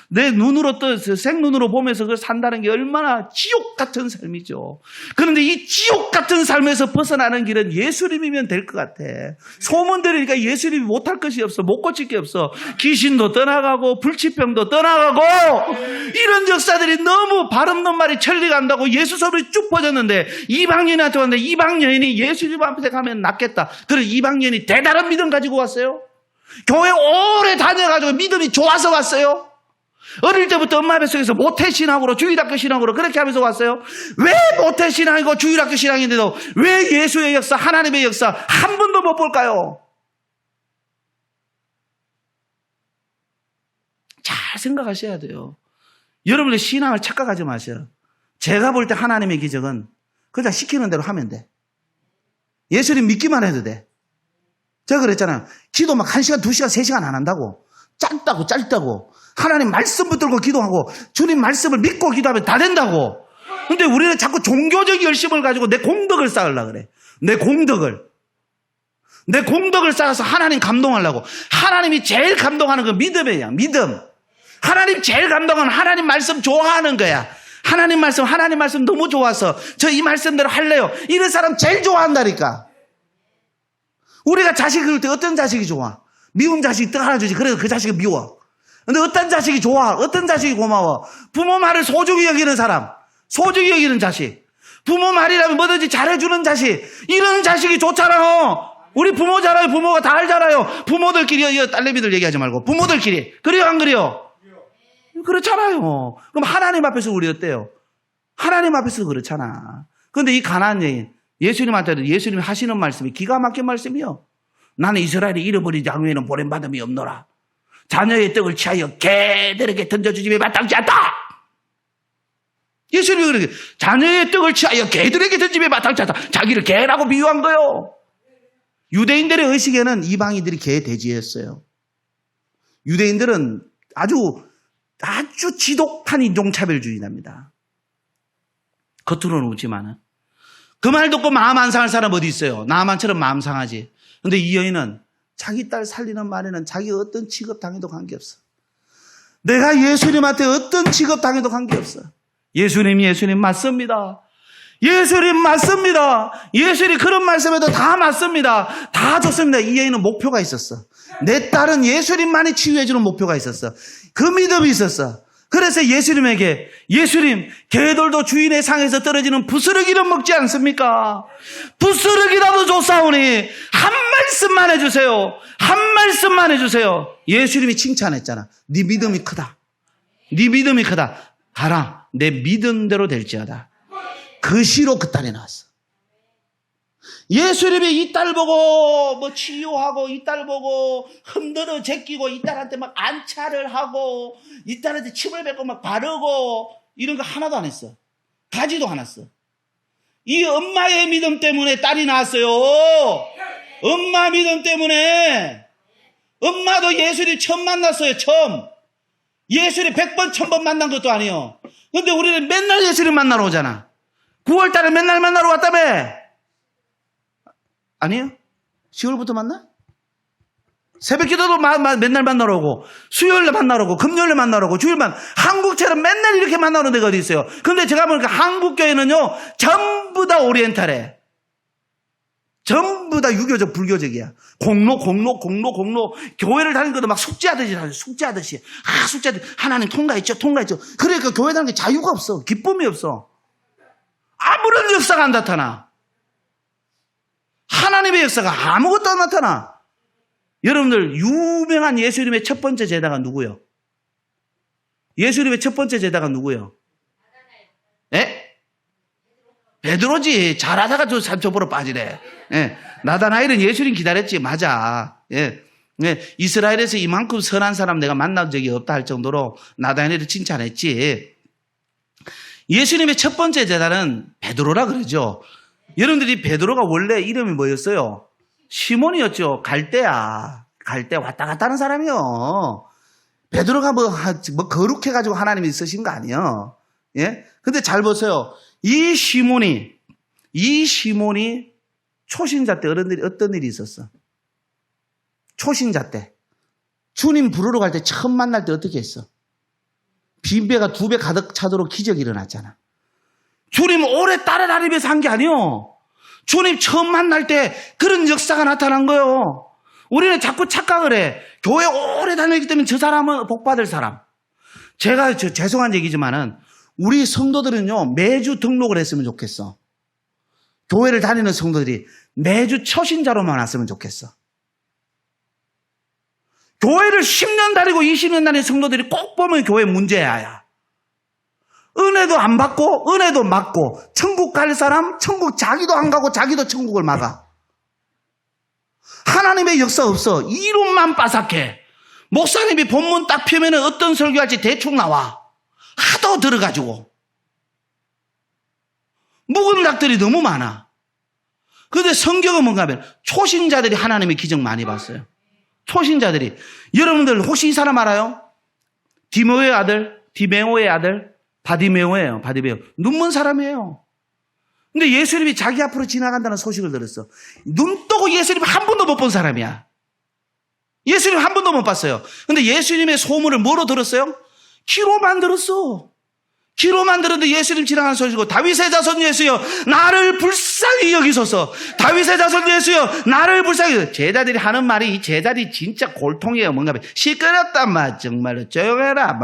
내 눈으로 또 생눈으로 보면서 그걸 산다는 게 얼마나 지옥 같은 삶이죠. 그런데 이 지옥 같은 삶에서 벗어나는 길은 예수님이면 될 것 같아. 소문 들으니까 예수님이 못할 것이 없어. 못 고칠 게 없어. 귀신도 떠나가고 불치병도 떠나가고 이런 역사들이 너무 발없는 말이 천리간다고 예수 소리 쭉 퍼졌는데 이방 여인한테 왔는데 이방 여인이 예수님 앞에 가면 낫겠다. 그래서 이방 여인이 대단한 믿음 가지고 왔어요. 교회 오래 다녀가지고 믿음이 좋아서 왔어요? 어릴 때부터 엄마 뱃속에서 모태신앙으로 주일학교 신앙으로 그렇게 하면서 왔어요? 왜 모태신앙이고 주일학교 신앙인데도 왜 예수의 역사, 하나님의 역사 한 번도 못 볼까요? 잘 생각하셔야 돼요. 여러분의 신앙을 착각하지 마세요. 제가 볼 때 하나님의 기적은 그냥 시키는 대로 하면 돼. 예수님 믿기만 해도 돼. 제가 그랬잖아요. 기도 막 1시간, 2시간, 3시간 안 한다고. 짧다고. 하나님 말씀 붙들고 기도하고 주님 말씀을 믿고 기도하면 다 된다고. 근데 우리는 자꾸 종교적 열심을 가지고 내 공덕을 쌓으려고 그래. 내 공덕을 쌓아서 하나님 감동하려고. 하나님이 제일 감동하는 건 믿음이에요. 믿음. 하나님 제일 감동은 하나님 말씀 좋아하는 거야. 하나님 말씀 너무 좋아서 저 이 말씀대로 할래요. 이런 사람 제일 좋아한다니까. 우리가 자식 키울 때 어떤 자식이 좋아? 미운 자식이 떡 하나 주지. 그래서 그 자식이 미워. 근데 어떤 자식이 좋아? 어떤 자식이 고마워? 부모 말을 소중히 여기는 사람, 소중히 여기는 자식, 부모 말이라면 뭐든지 잘해주는 자식, 이런 자식이 좋잖아. 우리 부모 잘해요. 부모가 다 알잖아요. 부모들끼리, 딸내미들 얘기하지 말고 부모들끼리. 그래요 안 그래요? 그렇잖아요. 그럼 하나님 앞에서 우리 어때요? 하나님 앞에서 그렇잖아. 그런데 이 가나안 여인, 예수님한테도 예수님이 하시는 말씀이 기가 막힌 말씀이요. 나는 이스라엘이 잃어버린 장후에는 보냄받음이 없노라. 자녀의 떡을 취하여 개들에게 던져주심에 마땅치 않다. 예수님이 그렇게 자녀의 떡을 취하여 개들에게 던짐에 마땅치 않다. 자기를 개라고 비유한 거요. 유대인들의 의식에는 이방인들이 개 돼지였어요. 유대인들은 아주 지독한 인종차별주의랍니다. 겉으로는 웃지만은. 그 말 듣고 마음 안 상할 사람 어디 있어요? 나만처럼 마음 상하지. 근데 이 여인은 자기 딸 살리는 말에는 자기 어떤 취급당해도 관계없어. 내가 예수님한테 어떤 취급당해도 관계없어. 예수님 맞습니다. 예수님 맞습니다. 예수님 그런 말씀에도 다 맞습니다. 다 좋습니다. 이 여인은 목표가 있었어. 내 딸은 예수님만이 치유해주는 목표가 있었어. 그 믿음이 있었어. 그래서 예수님에게 예수님 개들도 주인의 상에서 떨어지는 부스러기는 먹지 않습니까? 부스러기라도 좋사오니 한 말씀만 해주세요. 한 말씀만 해주세요. 예수님이 칭찬했잖아. 네 믿음이 크다. 네 믿음이 크다. 가라. 내 믿음대로 될지어다. 그 시로 그 딸이 나왔어. 예수님이 이 딸 보고 뭐 치유하고 이 딸 보고 흔들어 제끼고 이 딸한테 막 안차를 하고 이 딸한테 침을 뱉고 막 바르고 이런 거 하나도 안 했어. 가지도 않았어. 이 엄마의 믿음 때문에 딸이 나왔어요. 엄마 믿음 때문에. 엄마도 예수님 처음 만났어요. 처음. 예수님 100번 1000번 만난 것도 아니에요. 근데 우리는 맨날 예수님 만나러 오잖아. 9월달에 맨날 만나러 왔다며. 아니에요? 10월부터 만나? 새벽 기도도 맨날 만나러 오고 수요일에 만나러 오고 금요일에 만나러 오고 주일만 한국처럼 맨날 이렇게 만나는 데가 어디 있어요? 근데 제가 보니까 한국교회는요 전부 다 오리엔탈해. 전부 다 유교적 불교적이야. 공로 교회를 다니는 것도 막 숙제하듯이 하나님 통과했죠. 그러니까 교회 다니는 게 자유가 없어. 기쁨이 없어. 아무런 역사가 안 나타나. 하나님의 역사가 아무것도 안 나타나. 여러분들 유명한 예수님의 첫 번째 제자가 누구요? 예수님의 첫 번째 제자가 누구요? 예? 베드로지. 잘하다가 저 산초보로 빠지래. 예. 나다나엘은 예수님 기다렸지. 맞아. 예. 예. 이스라엘에서 이만큼 선한 사람 내가 만난 적이 없다 할 정도로 나다나엘을 칭찬했지. 예수님의 첫 번째 제자는 베드로라 그러죠. 여러분들이 베드로가 원래 이름이 뭐였어요? 시몬이었죠. 갈대야. 갈대 왔다 갔다 하는 사람이요. 베드로가 뭐 거룩해가지고 하나님이 쓰신 거 아니에요. 예? 근데 잘 보세요. 이 시몬이 초신자 때 어떤 일이 있었어? 초신자 때. 주님 부르러 갈 때 처음 만날 때 어떻게 했어? 빈배가 2배 가득 차도록 기적이 일어났잖아. 주님 오래 따라다니면서 한 게 아니요. 주님 처음 만날 때 그런 역사가 나타난 거예요. 우리는 자꾸 착각을 해. 교회 오래 다녔기 때문에 저 사람은 복받을 사람. 제가 죄송한 얘기지만은 우리 성도들은요 매주 등록을 했으면 좋겠어. 교회를 다니는 성도들이 매주 초신자로만 왔으면 좋겠어. 교회를 10년 다니고 20년 다니는 성도들이 꼭 보면 교회 문제야. 은혜도 안 받고 은혜도 막고 천국 갈 사람 천국 자기도 안 가고 자기도 천국을 막아. 하나님의 역사 없어. 이론만 빠삭해. 목사님이 본문 딱 펴면 어떤 설교할지 대충 나와. 하도 들어가지고 묵은 닭들이 너무 많아. 그런데 성경은 뭔가 하면 초신자들이 하나님의 기적 많이 봤어요. 초신자들이. 여러분들 혹시 이 사람 알아요? 디모의 아들, 디메오의 아들, 바디메오예요. 바디메오. 눈먼 사람이에요. 근데 예수님이 자기 앞으로 지나간다는 소식을 들었어. 눈 뜨고 예수님 한 번도 못 본 사람이야. 예수님 한 번도 못 봤어요. 근데 예수님의 소문을 뭐로 들었어요? 귀로만 들었어. 귀로만 들었는데 예수님 지나가는 소식이고, 다윗의 자손 예수여 나를 불쌍히 여기소서. 다윗의 자손 예수여 나를 불쌍히 여기소서. 제자들이 하는 말이, 이 제자들이 진짜 골통이에요. 뭔가 시끄럽단 말. 정말로 조용해라.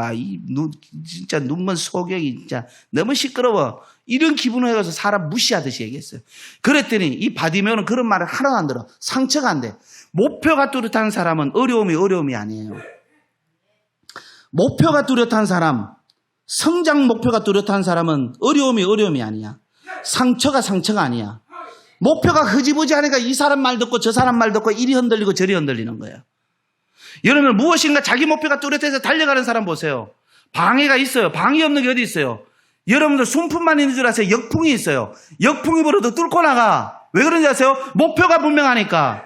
진짜 눈먼 소경이 진짜 너무 시끄러워. 이런 기분으로 해서 사람 무시하듯이 얘기했어요. 그랬더니 이 바디메오는 그런 말을 하나도 안 들어. 상처가 안 돼. 목표가 뚜렷한 사람은 어려움이 아니에요. 목표가 뚜렷한 사람, 성장 목표가 뚜렷한 사람은 어려움이 아니야. 상처가 아니야. 목표가 흐지부지하니까 이 사람 말 듣고 저 사람 말 듣고 이리 흔들리고 저리 흔들리는 거예요. 여러분 무엇인가 자기 목표가 뚜렷해서 달려가는 사람 보세요. 방해가 있어요. 방해 없는 게 어디 있어요? 여러분들 순풍만 있는 줄 아세요? 역풍이 있어요. 역풍이 불어도 뚫고 나가. 왜 그런지 아세요? 목표가 분명하니까.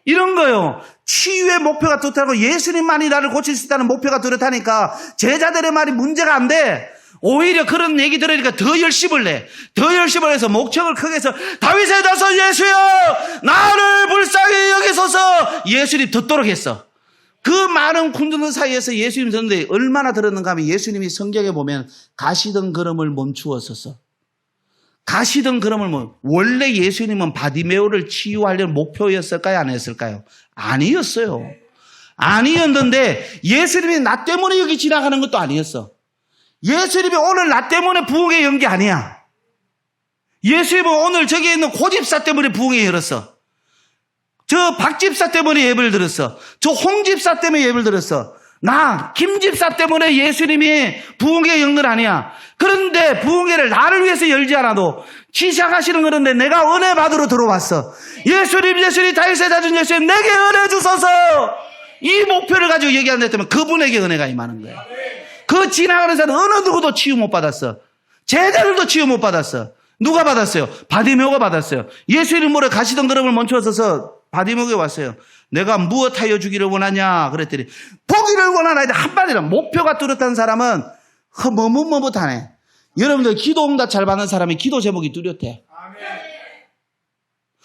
이런 거요. 치유의 목표가 뚜렷하고 예수님만이 나를 고칠 수 있다는 목표가 뚜렷하니까 제자들의 말이 문제가 안 돼. 오히려 그런 얘기 들으니까 더 열심을 내. 더 열심을 해서 목적을 크게 해서 다윗의 자손 예수여 나를 불쌍히 여기소서. 예수님 듣도록 했어. 그 많은 군중들 사이에서 예수님 듣는데 얼마나 들었는가 하면 예수님이 성경에 보면 가시던 걸음을 멈추었었어. 가시던 걸음을 원래 예수님은 바디메오를 치유하려는 목표였을까요? 아니었을까요? 아니었어요. 아니었는데 예수님이 나 때문에 여기 지나가는 것도 아니었어. 예수님이 오늘 나 때문에 부흥회 연 게 아니야. 예수님은 오늘 저기 있는 고집사 때문에 부흥회 열었어. 저 박집사 때문에 예배를 들었어. 저 홍집사 때문에 예배를 들었어. 나 김집사 때문에 예수님이 부흥회 연 건 아니야. 그런데 부흥회를 나를 위해서 열지 않아도 시작하시는 그런데 내가 은혜 받으러 들어왔어. 예수님 다윗의 자손 예수님 내게 은혜 주소서. 이 목표를 가지고 얘기한다 했다면 그분에게 은혜가 임하는 거야. 그 지나가는 사람은 어느 누구도 치유 못 받았어. 제자들도 치유 못 받았어. 누가 받았어요? 바디메오가 받았어요. 예수님 모래 가시던 걸음을 멈추어서서 바디메오에 왔어요. 내가 무엇하여 주기를 원하냐 그랬더니 보기를 원하나 했는데 한마디로 목표가 뚜렷한 사람은 머뭇머뭇하네. 여러분들 기도 응답 잘 받는 사람이 기도 제목이 뚜렷해.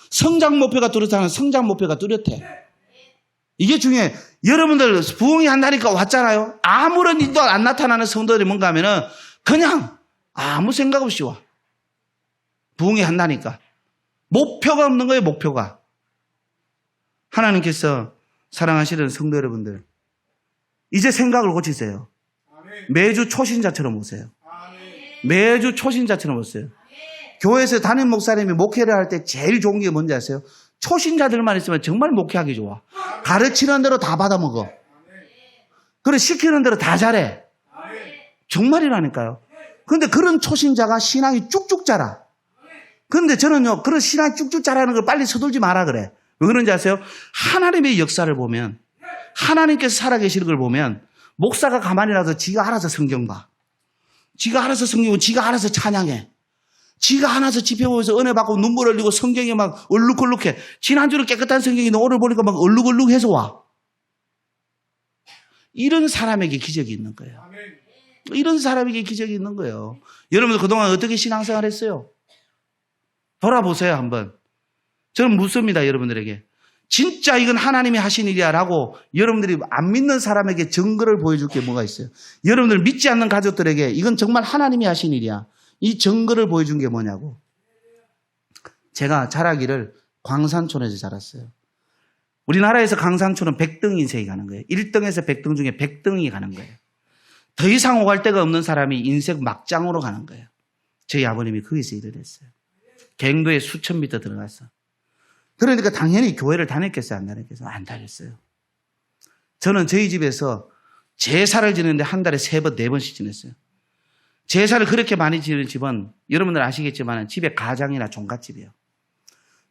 성장 목표가 뚜렷하면 성장 목표가 뚜렷해. 이게 중요해. 여러분들 부흥이 한다니까 왔잖아요. 아무런 일도 안 나타나는 성도들이 뭔가 하면은 그냥 아무 생각 없이 와. 부흥이 한다니까. 목표가 없는 거예요. 목표가. 하나님께서 사랑하시는 성도 여러분들 이제 생각을 고치세요. 매주 초신자처럼 오세요. 매주 초신자처럼 오세요. 교회에서 담임 목사님이 목회를 할 때 제일 좋은 게 뭔지 아세요? 초신자들만 있으면 정말 목회하기 좋아. 가르치는 대로 다 받아먹어. 그래 시키는 대로 다 잘해. 정말이라니까요. 그런데 그런 초신자가 신앙이 쭉쭉 자라. 그런데 저는요 그런 신앙이 쭉쭉 자라는 걸 빨리 서둘지 마라 그래. 왜 그런지 아세요? 하나님의 역사를 보면 하나님께서 살아계시는 걸 보면 목사가 가만히 놔서 지가 알아서 성경 봐. 지가 알아서 성경, 지가 알아서 찬양해. 지가 알아서 집회 보면서 은혜 받고 눈물 흘리고 성경이 막 얼룩얼룩해. 지난주는 깨끗한 성경이 오늘 보니까 막 얼룩얼룩해서 와. 이런 사람에게 기적이 있는 거예요. 이런 사람에게 기적이 있는 거예요. 여러분들 그동안 어떻게 신앙생활 했어요? 돌아보세요 한번. 저는 묻습니다 여러분들에게. 진짜 이건 하나님이 하신 일이야 라고 여러분들이 안 믿는 사람에게 증거를 보여줄 게 뭐가 있어요? 여러분들 믿지 않는 가족들에게 이건 정말 하나님이 하신 일이야. 이 증거를 보여준 게 뭐냐고. 제가 자라기를 광산촌에서 자랐어요. 우리나라에서 광산촌은 100등 인생이 가는 거예요. 1등에서 100등 중에 100등이 가는 거예요. 더 이상 오갈 데가 없는 사람이 인생 막장으로 가는 거예요. 저희 아버님이 거기서 일을 했어요. 갱도에 수천 미터 들어가서. 그러니까 당연히 교회를 다녔겠어요? 안 다녔겠어요? 안 다녔어요. 저는 저희 집에서 제사를 지내는데 한 달에 3번, 4번씩 지냈어요. 제사를 그렇게 많이 지는 집은 여러분들 아시겠지만 집에 가장이나 종갓집이에요.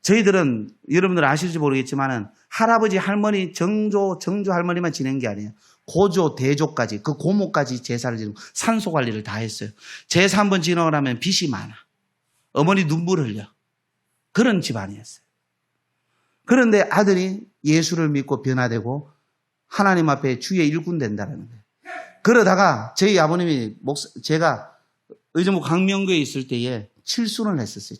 저희들은 여러분들 아실지 모르겠지만 할아버지, 할머니, 정조 할머니만 지낸 게 아니에요. 고조, 대조까지, 그 고모까지 제사를 지내고 산소 관리를 다 했어요. 제사 한번 지내고 나면 빚이 많아. 어머니 눈물 흘려. 그런 집안이었어요. 그런데 아들이 예수를 믿고 변화되고 하나님 앞에 주의 일꾼 된다는 거예요. 그러다가 저희 아버님이 제가 의정부 강명교에 있을 때에 칠순을 했었어요.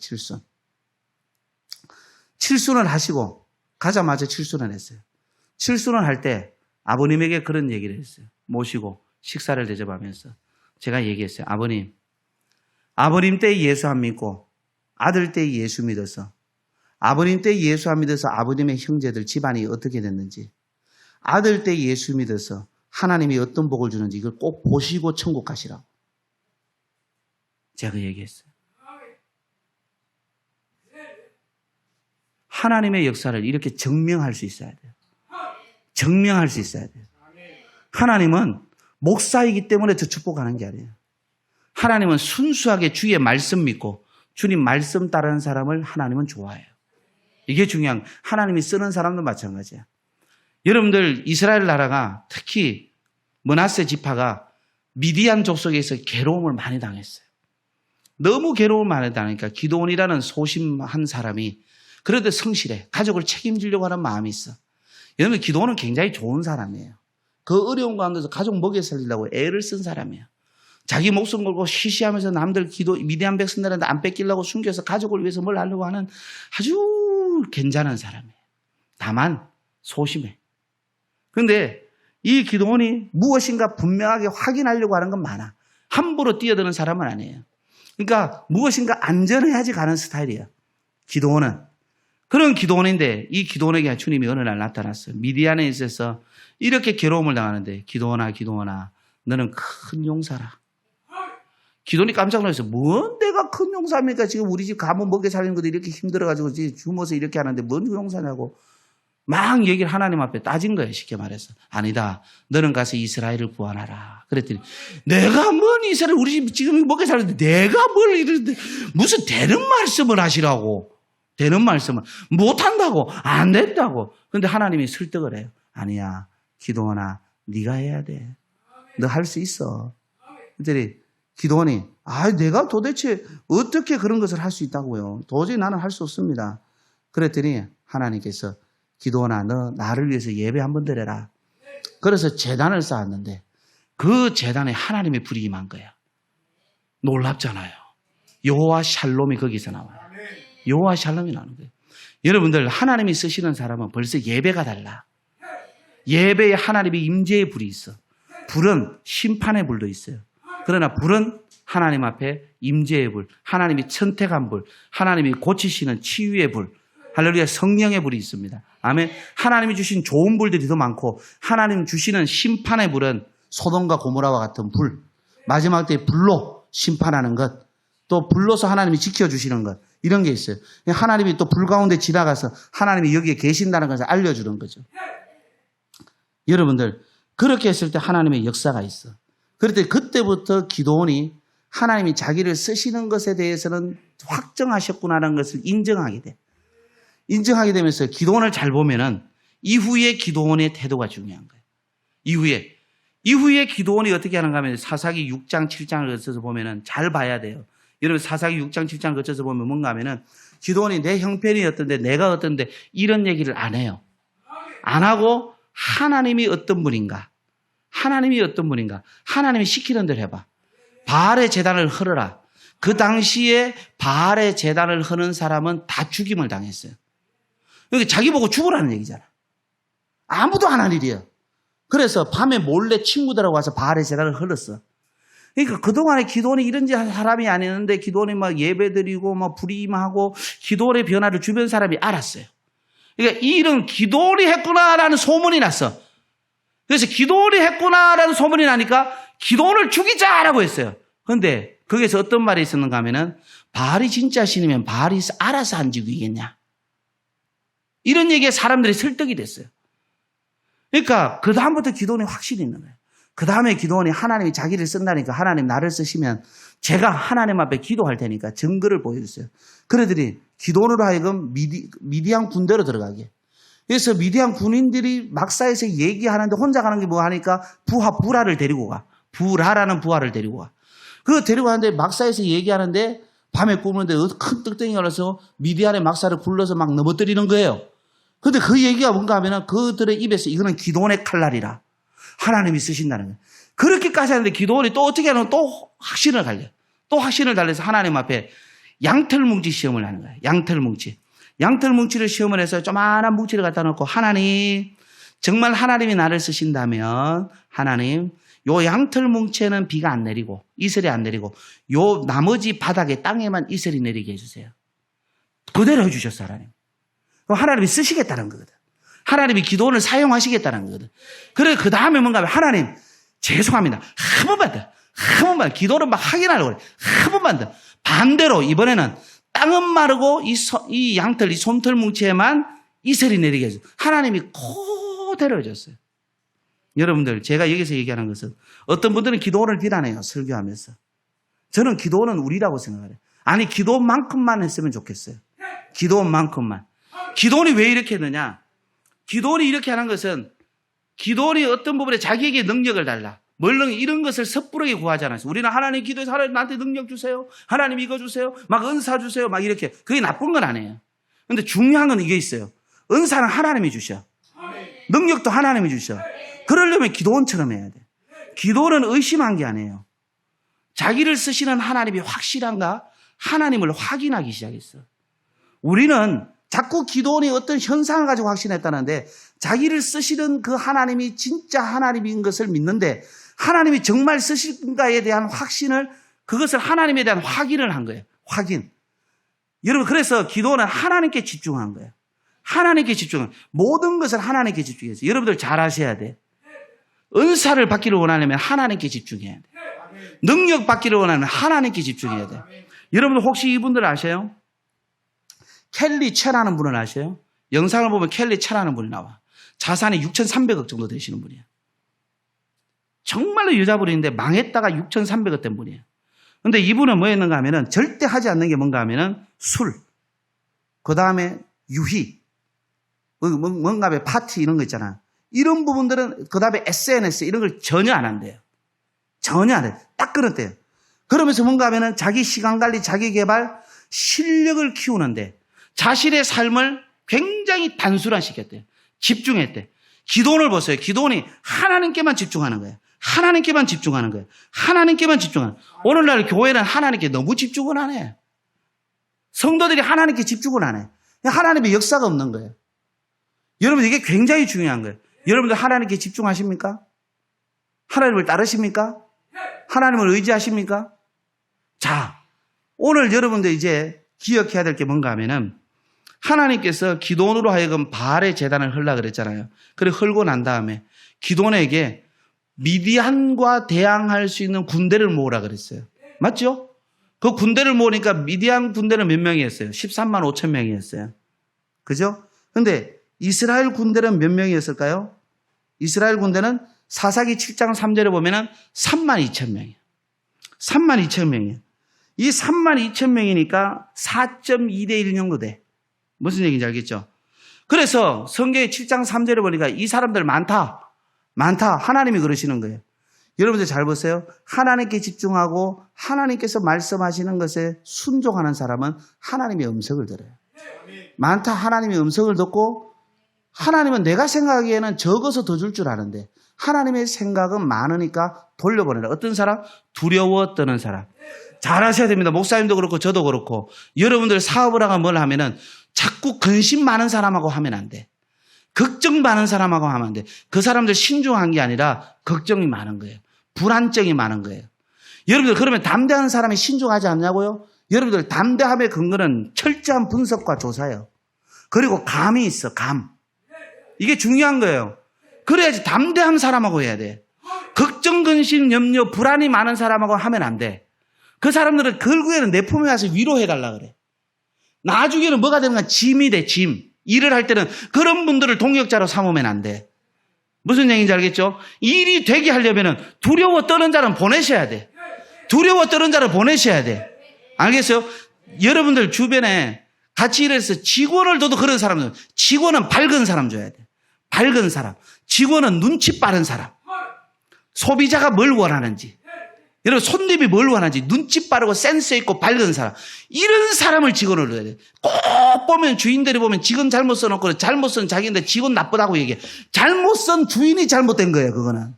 칠순을 하시고 가자마자 칠순을 했어요. 칠순을 할 때 아버님에게 그런 얘기를 했어요. 모시고 식사를 대접하면서 제가 얘기했어요. 아버님 때 예수 안 믿고 아들 때 예수 믿어서 아버님 때 예수 안 믿어서 아버님의 형제들 집안이 어떻게 됐는지 아들 때 예수 믿어서 하나님이 어떤 복을 주는지 이걸 꼭 보시고 천국 가시라고 제가 얘기했어요. 하나님의 역사를 이렇게 증명할 수 있어야 돼요. 증명할 수 있어야 돼요. 하나님은 목사이기 때문에 저 축복하는 게 아니에요. 하나님은 순수하게 주의 말씀 믿고 주님 말씀 따르는 사람을 하나님은 좋아해요. 이게 중요한, 하나님이 쓰는 사람도 마찬가지야. 여러분들 이스라엘 나라가 특히 므낫세 지파가 미디안 족속에서 괴로움을 많이 당했어요. 너무 괴로움을 많이 당하니까 기드온이라는 소심한 사람이 그래도 성실해. 가족을 책임지려고 하는 마음이 있어. 여러분 기드온은 굉장히 좋은 사람이에요. 그 어려운 가운데서 가족 먹여 살리려고 애를 쓴 사람이에요. 자기 목숨 걸고 시시하면서 남들 미디안 백성들한테 안 뺏기려고 숨겨서 가족을 위해서 뭘 하려고 하는 아주 괜찮은 사람이에요. 다만 소심해. 그런데 이 기드온이 무엇인가 분명하게 확인하려고 하는 건 많아. 함부로 뛰어드는 사람은 아니에요. 그러니까 무엇인가 안전해야지 가는 스타일이에요. 기드온은. 그런 기드온인데 이 기드온에게 주님이 어느 날 나타났어요. 미디안에 있어서 이렇게 괴로움을 당하는데 기드온아 너는 큰 용사라. 기드온이 깜짝 놀랐어요. 뭔 내가 큰 용사입니까? 지금 우리 집 가문 먹여 살리는 것도 이렇게 힘들어가지고 주무서 이렇게 하는데 뭔 용사냐고 막 얘기를 하나님 앞에 따진 거예요. 쉽게 말해서. 아니다. 너는 가서 이스라엘을 구원하라. 그랬더니 내가 뭔 이스라엘 우리 집 지금 먹여 살리는데 내가 뭘 이러는데 무슨 되는 말씀을 하시라고. 되는 말씀을 못한다고 안 된다고. 그런데 하나님이 설득을 해요. 아니야 기드온아 네가 해야 돼. 너 할 수 있어. 그랬더니 기드온이 내가 도대체 어떻게 그런 것을 할 수 있다고요. 도저히 나는 할 수 없습니다. 그랬더니 하나님께서 기드온아 너 나를 위해서 예배 한번 드려라. 그래서 제단을 쌓았는데 그 제단에 하나님의 불이 임한 거야. 놀랍잖아요. 여호와 샬롬이 거기서 나와요. 여호와 샬롬이 나오는 거예요. 여러분들 하나님이 쓰시는 사람은 벌써 예배가 달라. 예배에 하나님의 임재의 불이 있어. 불은 심판의 불도 있어요. 그러나 불은 하나님 앞에 임재의 불, 하나님이 선택한 불, 하나님이 고치시는 치유의 불, 할렐루야 성령의 불이 있습니다. 아멘. 하나님이 주신 좋은 불들이 더 많고 하나님 주시는 심판의 불은 소돔과 고모라와 같은 불, 마지막 때 불로 심판하는 것, 또 불로서 하나님이 지켜주시는 것, 이런 게 있어요. 하나님이 또 불 가운데 지나가서 하나님이 여기에 계신다는 것을 알려주는 거죠. 여러분들 그렇게 했을 때 하나님의 역사가 있어. 그럴 때 그때부터 기드온이 하나님이 자기를 쓰시는 것에 대해서는 확정하셨구나라는 것을 인정하게 돼. 인정하게 되면서 기드온을 잘 보면은 이후에 기드온의 태도가 중요한 거예요. 이후에 기드온이 어떻게 하는가 하면 사사기 6장 7장을 거쳐서 보면은 잘 봐야 돼요. 여러분 사사기 6장 7장을 거쳐서 보면 뭔가 하면은 기드온이 내 형편이 어떤데 내가 어떤데 이런 얘기를 안 해요. 안 하고 하나님이 어떤 분인가? 하나님이 시키는 대로 해봐. 바알의 제단을 헐어라. 그 당시에 바알의 제단을 허는 사람은 다 죽임을 당했어요. 여기 자기 보고 죽으라는 얘기잖아. 아무도 안 할 일이야. 그래서 밤에 몰래 친구들하고 와서 바알의 제단을 헐었어. 그러니까 그동안에 기드온이 이런 사람이 아니었는데 기드온이 막 예배드리고 막 불임하고 기드온의 변화를 주변 사람이 알았어요. 그러니까 이 일은 기드온이 했구나라는 소문이 났어. 그래서 기드온이 했구나라는 소문이 나니까 기드온을 죽이자라고 했어요. 그런데 거기서 어떤 말이 있었는가 하면은 바알이 진짜 신이면 바알이 알아서 안 죽이겠냐. 이런 얘기에 사람들이 설득이 됐어요. 그러니까 그 다음부터 기도원이 확실히 있는 거예요. 그 다음에 기도원이 하나님이 자기를 쓴다니까 하나님 나를 쓰시면 제가 하나님 앞에 기도할 테니까 증거를 보여주세요. 그래들이 기도원으로 하여금 미디안 군대로 들어가게. 그래서 미디안 군인들이 막사에서 얘기하는데 혼자 가는 게 뭐 하니까 부라를 데리고 가. 부라라는 부하를 데리고 가. 그거 데리고 가는데 막사에서 얘기하는데 밤에 꾸는데 큰 떡덩이가 올라서 미디안의 막사를 굴러서 막 넘어뜨리는 거예요. 근데 그 얘기가 뭔가 하면은 그들의 입에서 이거는 기도원의 칼날이라. 하나님이 쓰신다는 거예요. 그렇게까지 하는데 기도원이 또 어떻게 하면 또 확신을 달려. 또 확신을 달래서 하나님 앞에 양털뭉치 시험을 하는 거예요. 양털뭉치. 양털뭉치를 시험을 해서 조만한 뭉치를 갖다 놓고 하나님, 정말 하나님이 나를 쓰신다면 하나님, 요 양털뭉치에는 비가 안 내리고 이슬이 안 내리고 요 나머지 바닥에 땅에만 이슬이 내리게 해주세요. 그대로 해주셨어 하나님. 하나님이 쓰시겠다는 거거든. 하나님이 기도원을 사용하시겠다는 거거든. 그래 그 다음에 뭔가 하면 하나님 죄송합니다. 한 번만 더. 한 번만 기도를 막 하긴 하려고 그래. 한 번만 더. 반대로 이번에는 땅은 마르고 이 양털, 이 솜털 뭉치에만 이슬이 내리게 해서 하나님이 그대로 해줬어요. 여러분들 제가 여기서 얘기하는 것은 어떤 분들은 기도원을 비난해요. 설교하면서. 저는 기도원은 우리라고 생각해요. 아니 기도원만큼만 했으면 좋겠어요. 기도원만큼만. 기도원이 왜 이렇게 했느냐? 기도원이 이렇게 하는 것은 기도원이 어떤 부분에 자기에게 능력을 달라. 물론 이런 것을 섣부르게 구하지 않았어요. 우리는 하나님 기도해서 하나님 나한테 능력 주세요. 하나님 이거 주세요. 막 은사 주세요. 막 이렇게. 그게 나쁜 건 아니에요. 근데 중요한 건 이게 있어요. 은사는 하나님이 주셔. 능력도 하나님이 주셔. 그러려면 기도원처럼 해야 돼. 기도원은 의심한 게 아니에요. 자기를 쓰시는 하나님이 확실한가? 하나님을 확인하기 시작했어. 우리는 자꾸 기도원이 어떤 현상을 가지고 확신했다는데 자기를 쓰시는 그 하나님이 진짜 하나님인 것을 믿는데 하나님이 정말 쓰실까에 대한 확신을 그것을 하나님에 대한 확인을 한 거예요. 확인. 여러분 그래서 기도는 하나님께 집중한 거예요. 하나님께 집중한 모든 것을 하나님께 집중해서 여러분들 잘 아셔야 돼. 은사를 받기를 원하려면 하나님께 집중해야 돼. 능력 받기를 원하면 하나님께 집중해야 돼. 여러분들 혹시 이분들 아세요? 켈리 채라는 분을 아세요? 영상을 보면 켈리 채라는 분이 나와. 자산이 6,300억 정도 되시는 분이에요. 정말로 여자분인데 망했다가 6,300억 된 분이에요. 근데 이분은 뭐 했는가 하면은 절대 하지 않는 게 뭔가 하면은 술, 그 다음에 유희, 뭔가 하면 파티 이런 거 있잖아. 이런 부분들은 그 다음에 SNS 이런 걸 전혀 안 한대요. 전혀 안 해요. 딱 그렇대요. 그러면서 뭔가 하면은 자기 시간 관리, 자기 개발, 실력을 키우는데 자신의 삶을 굉장히 단순화시켰대요. 집중했대. 기도원을 보세요. 기도원이 하나님께만 집중하는 거예요. 하나님께만 집중하는 거예요. 하나님께만 집중하는 거예요. 오늘날 교회는 하나님께 너무 집중을 안 해. 성도들이 하나님께 집중을 안 해. 하나님의 역사가 없는 거예요. 여러분 이게 굉장히 중요한 거예요. 여러분들 하나님께 집중하십니까? 하나님을 따르십니까? 하나님을 의지하십니까? 자, 오늘 여러분들 이제 기억해야 될 게 뭔가 하면은 하나님께서 기도원으로 하여금 바알의 제단을 헐라 그랬잖아요. 그래 헐고 난 다음에 기도원에게 미디안과 대항할 수 있는 군대를 모으라 그랬어요. 맞죠? 그 군대를 모으니까 미디안 군대는 몇 명이었어요? 13만 5천 명이었어요. 그죠? 근데 이스라엘 군대는 몇 명이었을까요? 이스라엘 군대는 사사기 7장 3절에 보면은 3만 2천 명이에요. 3만 2천 명이에요. 이 3만 2천 명이니까 4.2대 1 정도 돼. 무슨 얘기인지 알겠죠? 그래서 성경의 7장 3절에 보니까 이 사람들 많다. 하나님이 그러시는 거예요. 여러분들 잘 보세요. 하나님께 집중하고 하나님께서 말씀하시는 것에 순종하는 사람은 하나님의 음성을 들어요. 많다 하나님의 음성을 듣고 하나님은 내가 생각하기에는 적어서 더 줄 줄 아는데 하나님의 생각은 많으니까 돌려보내라. 어떤 사람? 두려워 떠는 사람. 잘 하셔야 됩니다. 목사님도 그렇고 저도 그렇고 여러분들 사업을 하고 뭘 하면은 자꾸 근심 많은 사람하고 하면 안 돼. 걱정 많은 사람하고 하면 안 돼. 그 사람들 신중한 게 아니라 걱정이 많은 거예요. 불안증이 많은 거예요. 여러분들 그러면 담대한 사람이 신중하지 않냐고요? 여러분들 담대함의 근거는 철저한 분석과 조사예요. 그리고 감이 있어. 감. 이게 중요한 거예요. 그래야지 담대한 사람하고 해야 돼. 걱정, 근심, 염려, 불안이 많은 사람하고 하면 안 돼. 그 사람들은 결국에는 내 품에 와서 위로해달라 그래. 나중에는 뭐가 되는가? 짐이 돼, 짐. 일을 할 때는 그런 분들을 동역자로 삼으면 안 돼. 무슨 얘기인지 알겠죠? 일이 되게 하려면 두려워 떠는 자는 보내셔야 돼. 두려워 떠는 자를 보내셔야 돼. 알겠어요? 여러분들 주변에 같이 일해서 직원을 둬도 그런 사람들, 직원은 밝은 사람 줘야 돼. 밝은 사람. 직원은 눈치 빠른 사람. 소비자가 뭘 원하는지, 여러분 손님이 뭘 원하는지 눈치 빠르고 센스 있고 밝은 사람, 이런 사람을 직원으로 둬야 돼. 꼭 보면 주인들이 보면 직원 잘못 써놓고 잘못 쓴 자기인데 직원 나쁘다고 얘기해. 잘못 쓴 주인이 잘못된 거예요. 그거는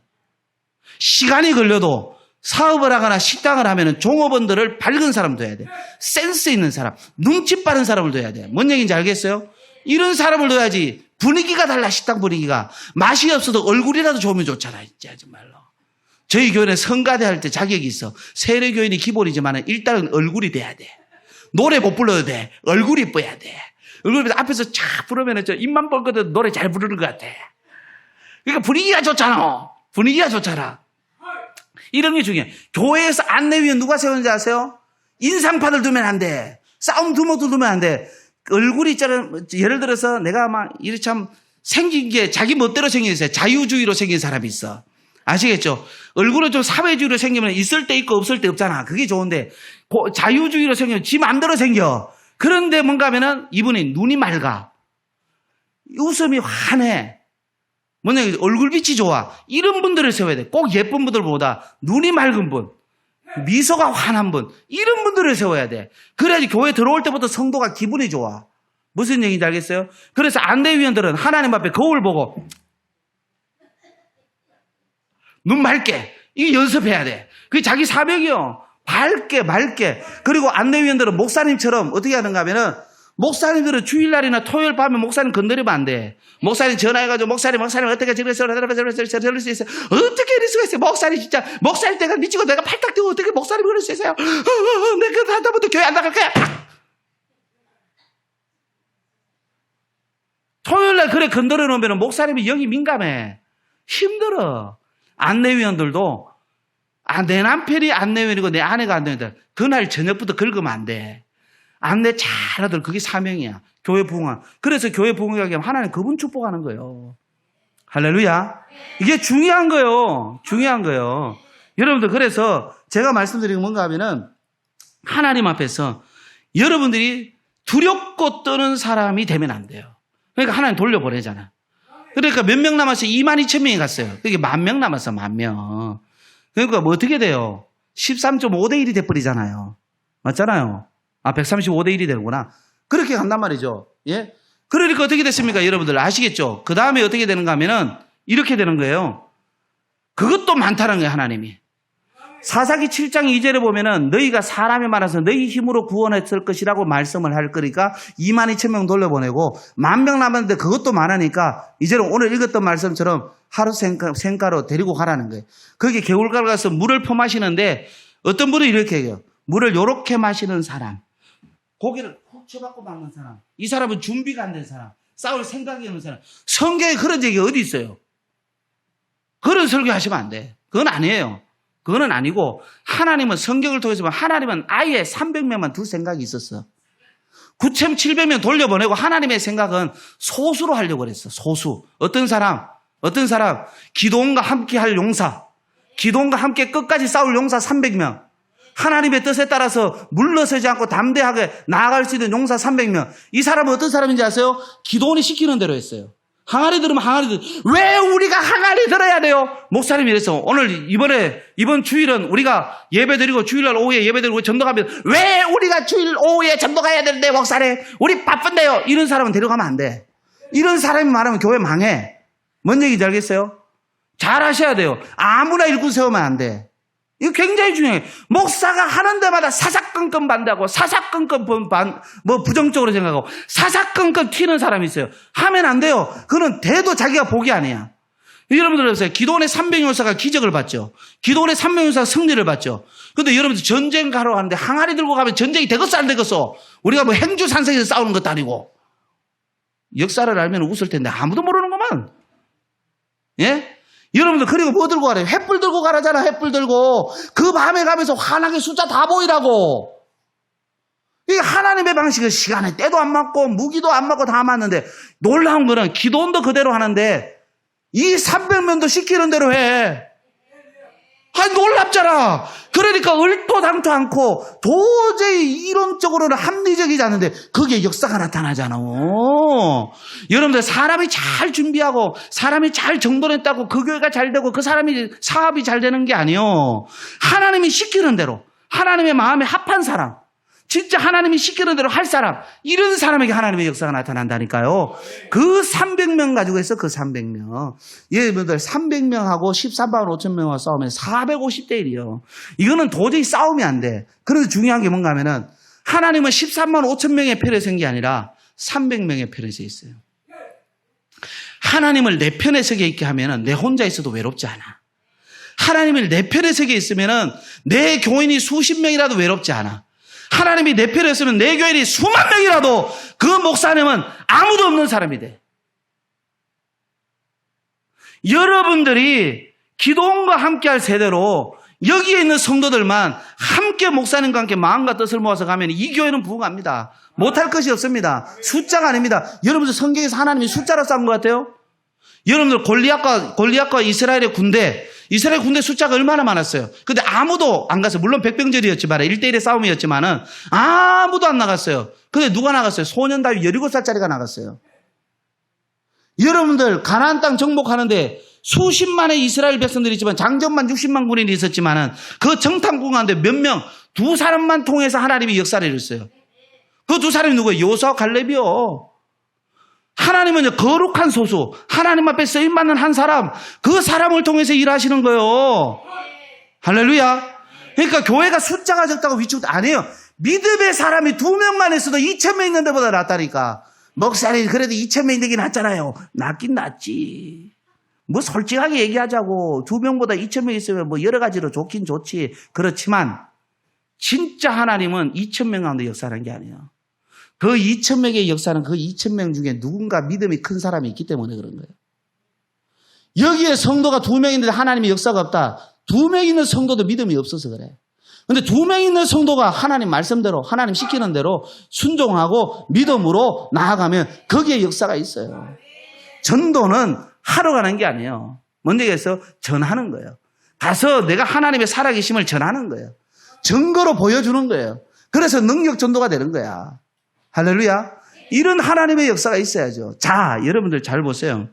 시간이 걸려도 사업을 하거나 식당을 하면 종업원들을 밝은 사람 둬야 돼. 센스 있는 사람, 눈치 빠른 사람을 둬야 돼. 뭔 얘기인지 알겠어요? 이런 사람을 둬야지. 분위기가 달라. 식당 분위기가 맛이 없어도 얼굴이라도 좋으면 좋잖아. 진짜 정말로. 저희 교회는 성가대 할 때 자격이 있어. 세례교인이 기본이지만 일단은 얼굴이 돼야 돼. 노래 못 불러도 돼. 얼굴이 이뻐야 돼. 얼굴이 앞에서 쫙 부르면 저 입만 벌거든 노래 잘 부르는 것 같아. 그러니까 분위기가 좋잖아. 분위기가 좋잖아. 이런 게 중요해. 교회에서 안내위원 누가 세우는지 아세요? 인상파들 두면 안 돼. 싸움 두목들 두면 안 돼. 얼굴이 있잖아. 예를 들어서 내가 막 이렇게 참 생긴 게 자기 멋대로 생긴 게 있어요. 자유주의로 생긴 사람이 있어. 아시겠죠? 얼굴은 좀 사회주의로 생기면 있을 때 있고 없을 때 없잖아. 그게 좋은데 자유주의로 생기면 지 마음대로 생겨. 그런데 뭔가 하면은 이분이 눈이 맑아. 웃음이 환해. 뭐냐, 얼굴빛이 좋아. 이런 분들을 세워야 돼. 꼭 예쁜 분들보다 눈이 맑은 분, 미소가 환한 분, 이런 분들을 세워야 돼. 그래야지 교회 들어올 때부터 성도가 기분이 좋아. 무슨 얘기인지 알겠어요? 그래서 안대위원들은 하나님 앞에 거울 보고 눈 맑게, 이게 연습해야 돼. 그게 자기 사명이요. 맑게. 그리고 안내위원들은 목사님처럼 어떻게 하는가 하면은, 목사님들은 주일날이나 토요일 밤에 목사님 건드리면 안 돼. 목사님 전화해가지고 목사님 어떻게 저럴 수 있어요? 어떻게 이럴 수가 있어요? 목사님 진짜 목사님 때가 미치고 내가 팔딱 뛰고 어떻게 목사님 그럴 수 있어요? 내가 다음부터 교회 안 나갈 거야. 토요일날 그래 건드려 놓으면 목사님이 영이 민감해. 힘들어. 안내위원들도 내 남편이 안내위원이고 내 아내가 안내위원이다. 그날 저녁부터 긁으면 안 돼. 안내 잘하들 그게 사명이야. 교회 부흥화. 그래서 교회 부흥하게 하면 하나님 그분 축복하는 거예요. 할렐루야. 이게 중요한 거예요. 중요한 거예요. 여러분들 그래서 제가 말씀드리는 게 뭔가 하면은 하나님 앞에서 여러분들이 두렵고 떠는 사람이 되면 안 돼요. 그러니까 하나님 돌려보내잖아. 그러니까 몇 명 남았어요? 22,000명이 갔어요. 그게 10,000명 남았어, 10,000명. 그러니까 뭐 어떻게 돼요? 13.5대 1이 돼버리잖아요. 맞잖아요. 135대 1이 되는구나. 그렇게 간단 말이죠. 예? 그러니까 어떻게 됐습니까? 여러분들 아시겠죠? 그 다음에 어떻게 되는가 하면은 이렇게 되는 거예요. 그것도 많다는 거예요, 하나님이. 사사기 7장 2절에 보면은 너희가 사람이 많아서 너희 힘으로 구원했을 것이라고 말씀을 할 거니까 22,000명 돌려보내고 10,000명 남았는데 그것도 많으니까 이제는 오늘 읽었던 말씀처럼 하루 생가로 데리고 가라는 거예요. 거기 개울가로 가서 물을 퍼마시는데 어떤 분은 이렇게 해요. 물을 요렇게 마시는 사람, 고기를 콕 쳐박고 먹는 사람, 이 사람은 준비가 안 된 사람, 싸울 생각이 없는 사람. 성경에 그런 얘기 어디 있어요? 그런 설교하시면 안 돼. 그건 아니에요. 그거는 아니고 하나님은 성경을 통해서 보면 하나님은 아예 300명만 둘 생각이 있었어. 9,700명 돌려보내고 하나님의 생각은 소수로 하려고 그랬어. 소수. 어떤 사람 기도원과 함께 할 용사, 기도원과 함께 끝까지 싸울 용사 300명, 하나님의 뜻에 따라서 물러서지 않고 담대하게 나아갈 수 있는 용사 300명. 이 사람은 어떤 사람인지 아세요? 기도원이 시키는 대로 했어요. 항아리 들으면 항아리 왜 우리가 항아리 들어야 돼요? 목사님이 이랬어. 오늘 이번 주일은 우리가 예배드리고 주일날 오후에 예배드리고 전도가면 왜 우리가 주일 오후에 전도가야 되는데 목사님 우리 바쁜데요. 이런 사람은 데려가면 안 돼. 이런 사람이 말하면 교회 망해. 뭔 얘기인지 알겠어요? 잘 하셔야 돼요. 아무나 일꾼 세우면 안 돼. 이거 굉장히 중요해요. 목사가 하는 데마다 사사건건 반대하고 사사건건 부정적으로 생각하고 사사건건 튀는 사람이 있어요. 하면 안 돼요. 그거는 돼도 자기가 복이 아니야. 여러분들 보세요. 기도원의 300용사가 기적을 봤죠. 기도원의 300용사가 승리를 봤죠. 그런데 여러분들 전쟁 가러 가는데 항아리 들고 가면 전쟁이 되겠어 안 되겠어? 우리가 뭐 행주산성에서 싸우는 것도 아니고. 역사를 알면 웃을 텐데 아무도 모르는구만. 예? 여러분들 그리고 뭐 들고 가래요? 횃불 들고 가라잖아. 횃불 들고 그 밤에 가면서 환하게 숫자 다 보이라고. 이게 하나님의 방식은 시간에 때도 안 맞고 무기도 안 맞고 다 맞는데 놀라운 거는 기도원도 그대로 하는데 이 300명도 시키는 대로 해. 놀랍잖아. 그러니까 얼토당토 않고 도저히 이론적으로는 합리적이지 않은데 그게 역사가 나타나잖아. 여러분들 사람이 잘 준비하고 사람이 잘 정돈했다고 그 교회가 잘 되고 그 사람이 사업이 잘 되는 게 아니에요. 하나님이 시키는 대로 하나님의 마음에 합한 사람, 진짜 하나님이 시키는 대로 할 사람, 이런 사람에게 하나님의 역사가 나타난다니까요. 그 300명 가지고 있어. 그 300명. 여러분들 300명하고 13만 5천 명하고 싸우면 450대 1이요. 이거는 도저히 싸움이 안 돼. 그래서 중요한 게 뭔가 하면은 하나님은 13만 5천 명의 편에 선 게 아니라 300명의 편에 서 있어요. 하나님을 내 편에 서게 있게 하면은 내 혼자 있어도 외롭지 않아. 하나님을 내 편에 서게 있으면은 내 교인이 수십 명이라도 외롭지 않아. 하나님이 내 편에 있으면 내 교인이 수만 명이라도 그 목사님은 아무도 없는 사람이 돼. 여러분들이 기도원과 함께할 세대로 여기에 있는 성도들만 함께 목사님과 함께 마음과 뜻을 모아서 가면 이 교회는 부흥합니다. 못할 것이 없습니다. 숫자가 아닙니다. 여러분들 성경에서 하나님이 숫자로 쌓은 것 같아요? 여러분들 골리앗과 이스라엘 군대 숫자가 얼마나 많았어요. 근데 아무도 안 갔어요. 물론 백병절이었지만 1대1의 싸움이었지만은 아무도 안 나갔어요. 근데 누가 나갔어요? 소년 다윗 17살짜리가 나갔어요. 여러분들 가나안 땅 정복하는데 수십만의 이스라엘 백성들이 있지만 장전만 60만 군인이 있었지만은 그 정탐꾼 가운데 몇 명, 두 사람만 통해서 하나님이 역사를 이뤘어요. 그 두 사람이 누구예요? 여호수아와 갈렙이요. 하나님은 거룩한 소수, 하나님 앞에 쓰임받는 한 사람, 그 사람을 통해서 일하시는 거예요. 할렐루야. 그러니까 교회가 숫자가 적다고 위축도 안 해요. 믿음의 사람이 2명만 있어도 2,000명 있는 데보다 낫다니까. 목사님 그래도 2,000명 있는 게 낫잖아요. 낫긴 낫지. 뭐 솔직하게 얘기하자고 2명보다 2,000명 있으면 뭐 여러 가지로 좋긴 좋지. 그렇지만 진짜 하나님은 2,000명 가운데 역사하는 게 아니에요. 그 2,000명의 역사는 그 2,000명 중에 누군가 믿음이 큰 사람이 있기 때문에 그런 거예요. 여기에 성도가 2명 있는데 하나님의 역사가 없다. 2명 있는 성도도 믿음이 없어서 그래. 근데 2명 있는 성도가 하나님 말씀대로 하나님 시키는 대로 순종하고 믿음으로 나아가면 거기에 역사가 있어요. 전도는 하러 가는 게 아니에요. 먼저 가서 전하는 거예요. 가서 내가 하나님의 살아계심을 전하는 거예요. 증거로 보여주는 거예요. 그래서 능력 전도가 되는 거야. 할렐루야. 이런 하나님의 역사가 있어야죠. 자, 여러분들 잘 보세요.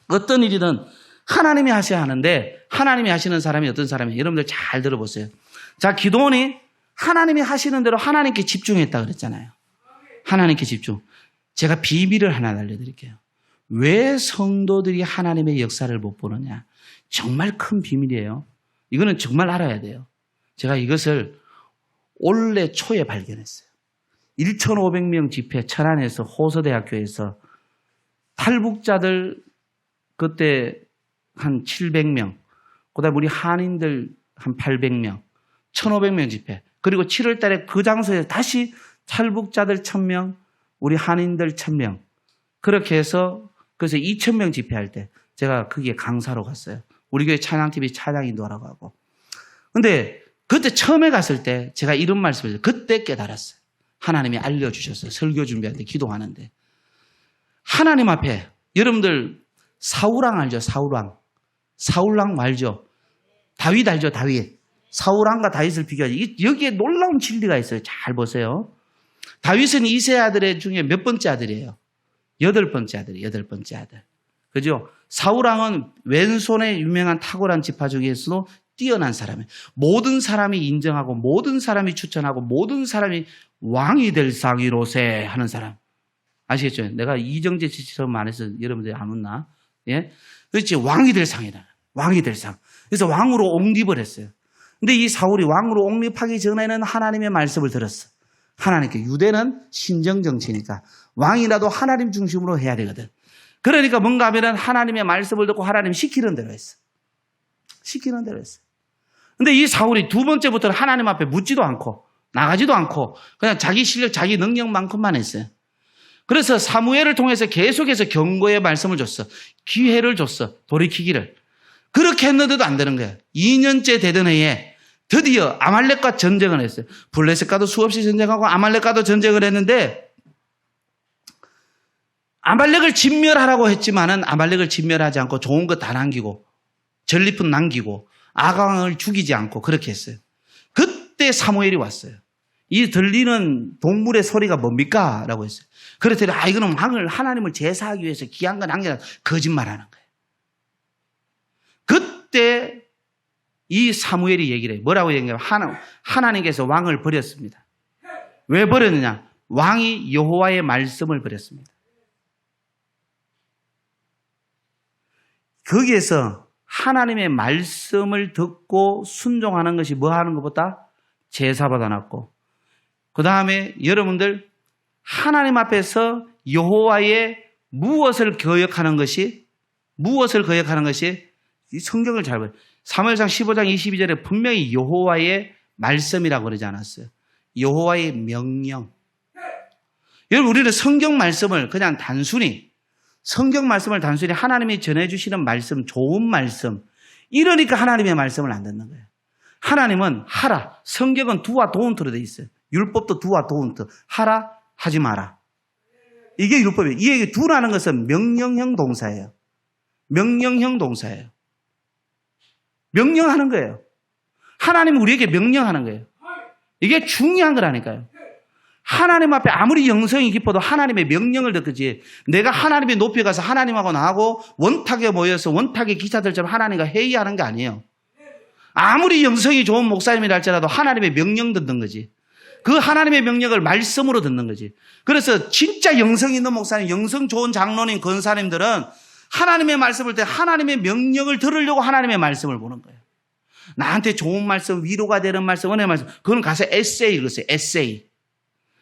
어떤 일이든 하나님이 하셔야 하는데 하나님이 하시는 사람이 어떤 사람이에요? 여러분들 잘 들어보세요. 자, 기도원이 하나님이 하시는 대로 하나님께 집중했다 그랬잖아요. 하나님께 집중. 제가 비밀을 하나 알려드릴게요. 왜 성도들이 하나님의 역사를 못 보느냐? 정말 큰 비밀이에요. 이거는 정말 알아야 돼요. 제가 이것을 올해 초에 발견했어요. 1,500명 집회 천안에서 호서대학교에서 탈북자들 그때 한 700명, 그다음에 우리 한인들 한 800명, 1,500명 집회. 그리고 7월 달에 그 장소에 다시 탈북자들 1,000명, 우리 한인들 1,000명. 그렇게 해서 그래서 2,000명 집회할 때 제가 거기에 강사로 갔어요. 우리 교회 찬양TV 찬양인도하라고 하고. 근데 그때 처음에 갔을 때 제가 이런 말씀을 드렸어요. 그때 깨달았어요. 하나님이 알려주셨어요. 설교 준비할 때 기도하는데. 하나님 앞에 여러분들 사울왕 알죠? 사울왕 알죠? 다윗 알죠? 다윗. 사울왕과 다윗을 비교하지. 여기에 놀라운 진리가 있어요. 잘 보세요. 다윗은 이세 아들 중에 몇 번째 아들이에요? 8번째 아들. 그죠? 사울왕은 왼손에 유명한 탁월한 지파 중에서도 뛰어난 사람이에요. 모든 사람이 인정하고 모든 사람이 추천하고 모든 사람이 왕이 될 상이로세 하는 사람. 아시겠죠? 내가 이정재 씨처럼 말해서 여러분들이 안 웃나? 예? 그렇지. 왕이 될 상이다. 왕이 될 상. 그래서 왕으로 옹립을 했어요. 근데 이 사울이 왕으로 옹립하기 전에는 하나님의 말씀을 들었어. 하나님께. 유대는 신정 정치니까 왕이라도 하나님 중심으로 해야 되거든. 그러니까 뭔가 하면은 하나님의 말씀을 듣고 하나님 시키는 대로 했어. 시키는 대로 했어. 근데 이 사울이 두 번째부터는 하나님 앞에 묻지도 않고 나가지도 않고 그냥 자기 실력, 자기 능력만큼만 했어요. 그래서 사무엘을 통해서 계속해서 경고의 말씀을 줬어. 기회를 줬어. 돌이키기를. 그렇게 했는데도 안 되는 거야. 2년째 되던 해에 드디어 아말렉과 전쟁을 했어요. 블레셋과도 수없이 전쟁하고 아말렉과도 전쟁을 했는데 아말렉을 진멸하라고 했지만은 아말렉을 진멸하지 않고 좋은 거 다 남기고 전리품 남기고 아강을 죽이지 않고 그렇게 했어요. 그때 사무엘이 왔어요. 이 들리는 동물의 소리가 뭡니까? 라고 했어요. 그랬더니 이거는 왕을 하나님을 제사하기 위해서 귀한 거 남겨놔. 거짓말하는 거예요. 그때 이 사무엘이 얘기를 해요. 뭐라고 얘기해요? 하나님께서 왕을 버렸습니다. 왜 버렸느냐? 왕이 여호와의 말씀을 버렸습니다. 거기에서 하나님의 말씀을 듣고 순종하는 것이 뭐 하는 것보다 제사보다 낫고, 그 다음에 여러분들 하나님 앞에서 여호와의 무엇을 거역하는 것이 이 성경을 잘 봐요. 사무엘상 15장 22절에 분명히 여호와의 말씀이라고 그러지 않았어요. 여호와의 명령. 여러분, 우리는 성경 말씀을 단순히 하나님이 전해주시는 말씀, 좋은 말씀, 이러니까 하나님의 말씀을 안 듣는 거예요. 하나님은 하라. 성경은 do와 don't로 되어 있어요. 율법도 do와 don't. 하라, 하지 마라. 이게 율법이에요. 이 do라는 것은 명령형 동사예요. 명령형 동사예요. 명령하는 거예요. 하나님은 우리에게 명령하는 거예요. 이게 중요한 거라니까요. 하나님 앞에 아무리 영성이 깊어도 하나님의 명령을 듣지, 내가 하나님의 높이 가서 하나님하고 나하고 원탁에 모여서 원탁의 기사들처럼 하나님과 회의하는 게 아니에요. 아무리 영성이 좋은 목사님이라 할지라도 하나님의 명령 듣는 거지. 그 하나님의 명령을 말씀으로 듣는 거지. 그래서 진짜 영성 있는 목사님, 영성 좋은 장로님, 권사님들은 하나님의 말씀을 때 하나님의 명령을 들으려고 하나님의 말씀을 보는 거예요. 나한테 좋은 말씀, 위로가 되는 말씀, 은혜의 말씀, 그건 가서 에세이 읽으세요.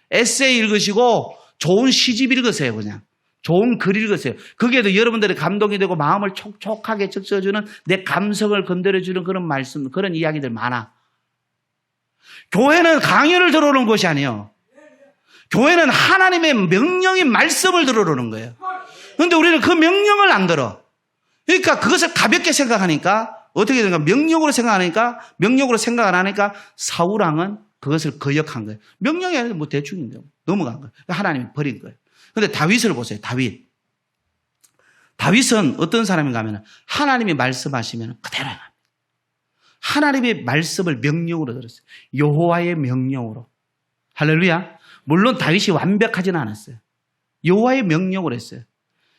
에세이 읽으시고 좋은 시집 읽으세요. 그냥 좋은 글 읽으세요. 거기에도 여러분들의 감동이 되고 마음을 촉촉하게 적셔주는, 내 감성을 건드려주는 그런 말씀, 그런 이야기들 많아. 교회는 강연을 들어오는 것이 아니에요. 교회는 하나님의 명령인 말씀을 들어오는 거예요. 그런데 우리는 그 명령을 안 들어. 그러니까 그것을 가볍게 생각하니까 어떻게 되는가? 명령으로 생각 안 하니까 사울왕은 그것을 거역한 거예요. 명령이 아니라 뭐 대충인데 넘어간 거예요. 하나님이 버린 거예요. 그런데 다윗을 보세요. 다윗은 어떤 사람인가 하면 하나님이 말씀하시면 그대로 행합니다. 하나님의 말씀을 명령으로 들었어요. 여호와의 명령으로. 할렐루야. 물론 다윗이 완벽하지는 않았어요. 여호와의 명령으로 했어요.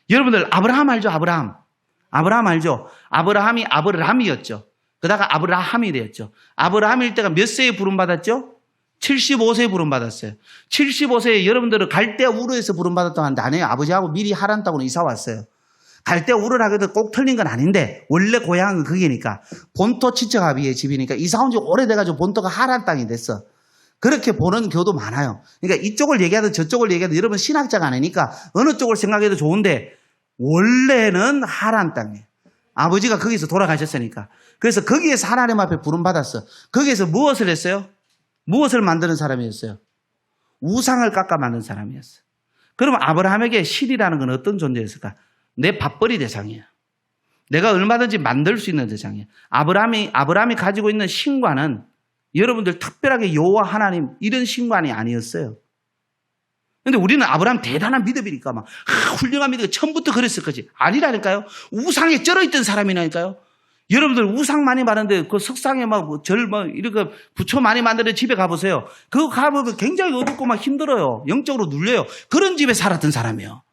여러분들 아브라함 알죠? 아브라함 알죠? 아브라함이 아브람이었죠. 그러다가 아브라함이 되었죠. 아브라함일 때가 몇 세에 부름받았죠? 75세에 부름받았어요. 75세에 여러분들은 갈대아 우르에서 부름받았다고 하는데 아니에요. 아버지하고 미리 하란 땅으로 이사 왔어요. 갈대아 우르라 해도 꼭 틀린 건 아닌데 원래 고향은 거기니까, 본토 치척아비의 집이니까 이사 온 지 오래돼가지고 본토가 하란 땅이 됐어. 그렇게 보는 교도 많아요. 그러니까 이쪽을 얘기하든 저쪽을 얘기하든 여러분 신학자가 아니니까 어느 쪽을 생각해도 좋은데 원래는 하란 땅이에요. 아버지가 거기서 돌아가셨으니까. 그래서 거기에서 하나님 앞에 부름받았어. 거기에서 무엇을 했어요? 무엇을 만드는 사람이었어요? 우상을 깎아 만든 사람이었어요. 그러면 아브라함에게 실이라는 건 어떤 존재였을까? 내 밥벌이 대상이야. 내가 얼마든지 만들 수 있는 대상이야. 아브라함이 가지고 있는 신과는 여러분들 특별하게 여호와 하나님 이런 신관이 아니었어요. 근데 우리는 아브라함 대단한 믿음이니까 막 훌륭한 믿음, 처음부터 그랬을 거지. 아니라니까요. 우상에 쩔어있던 사람이라니까요. 여러분들 우상 많이 많은데 그 석상에 이렇게 부처 많이 만드는 집에 가보세요. 그거 가보면 굉장히 어둡고 막 힘들어요. 영적으로 눌려요. 그런 집에 살았던 사람이에요.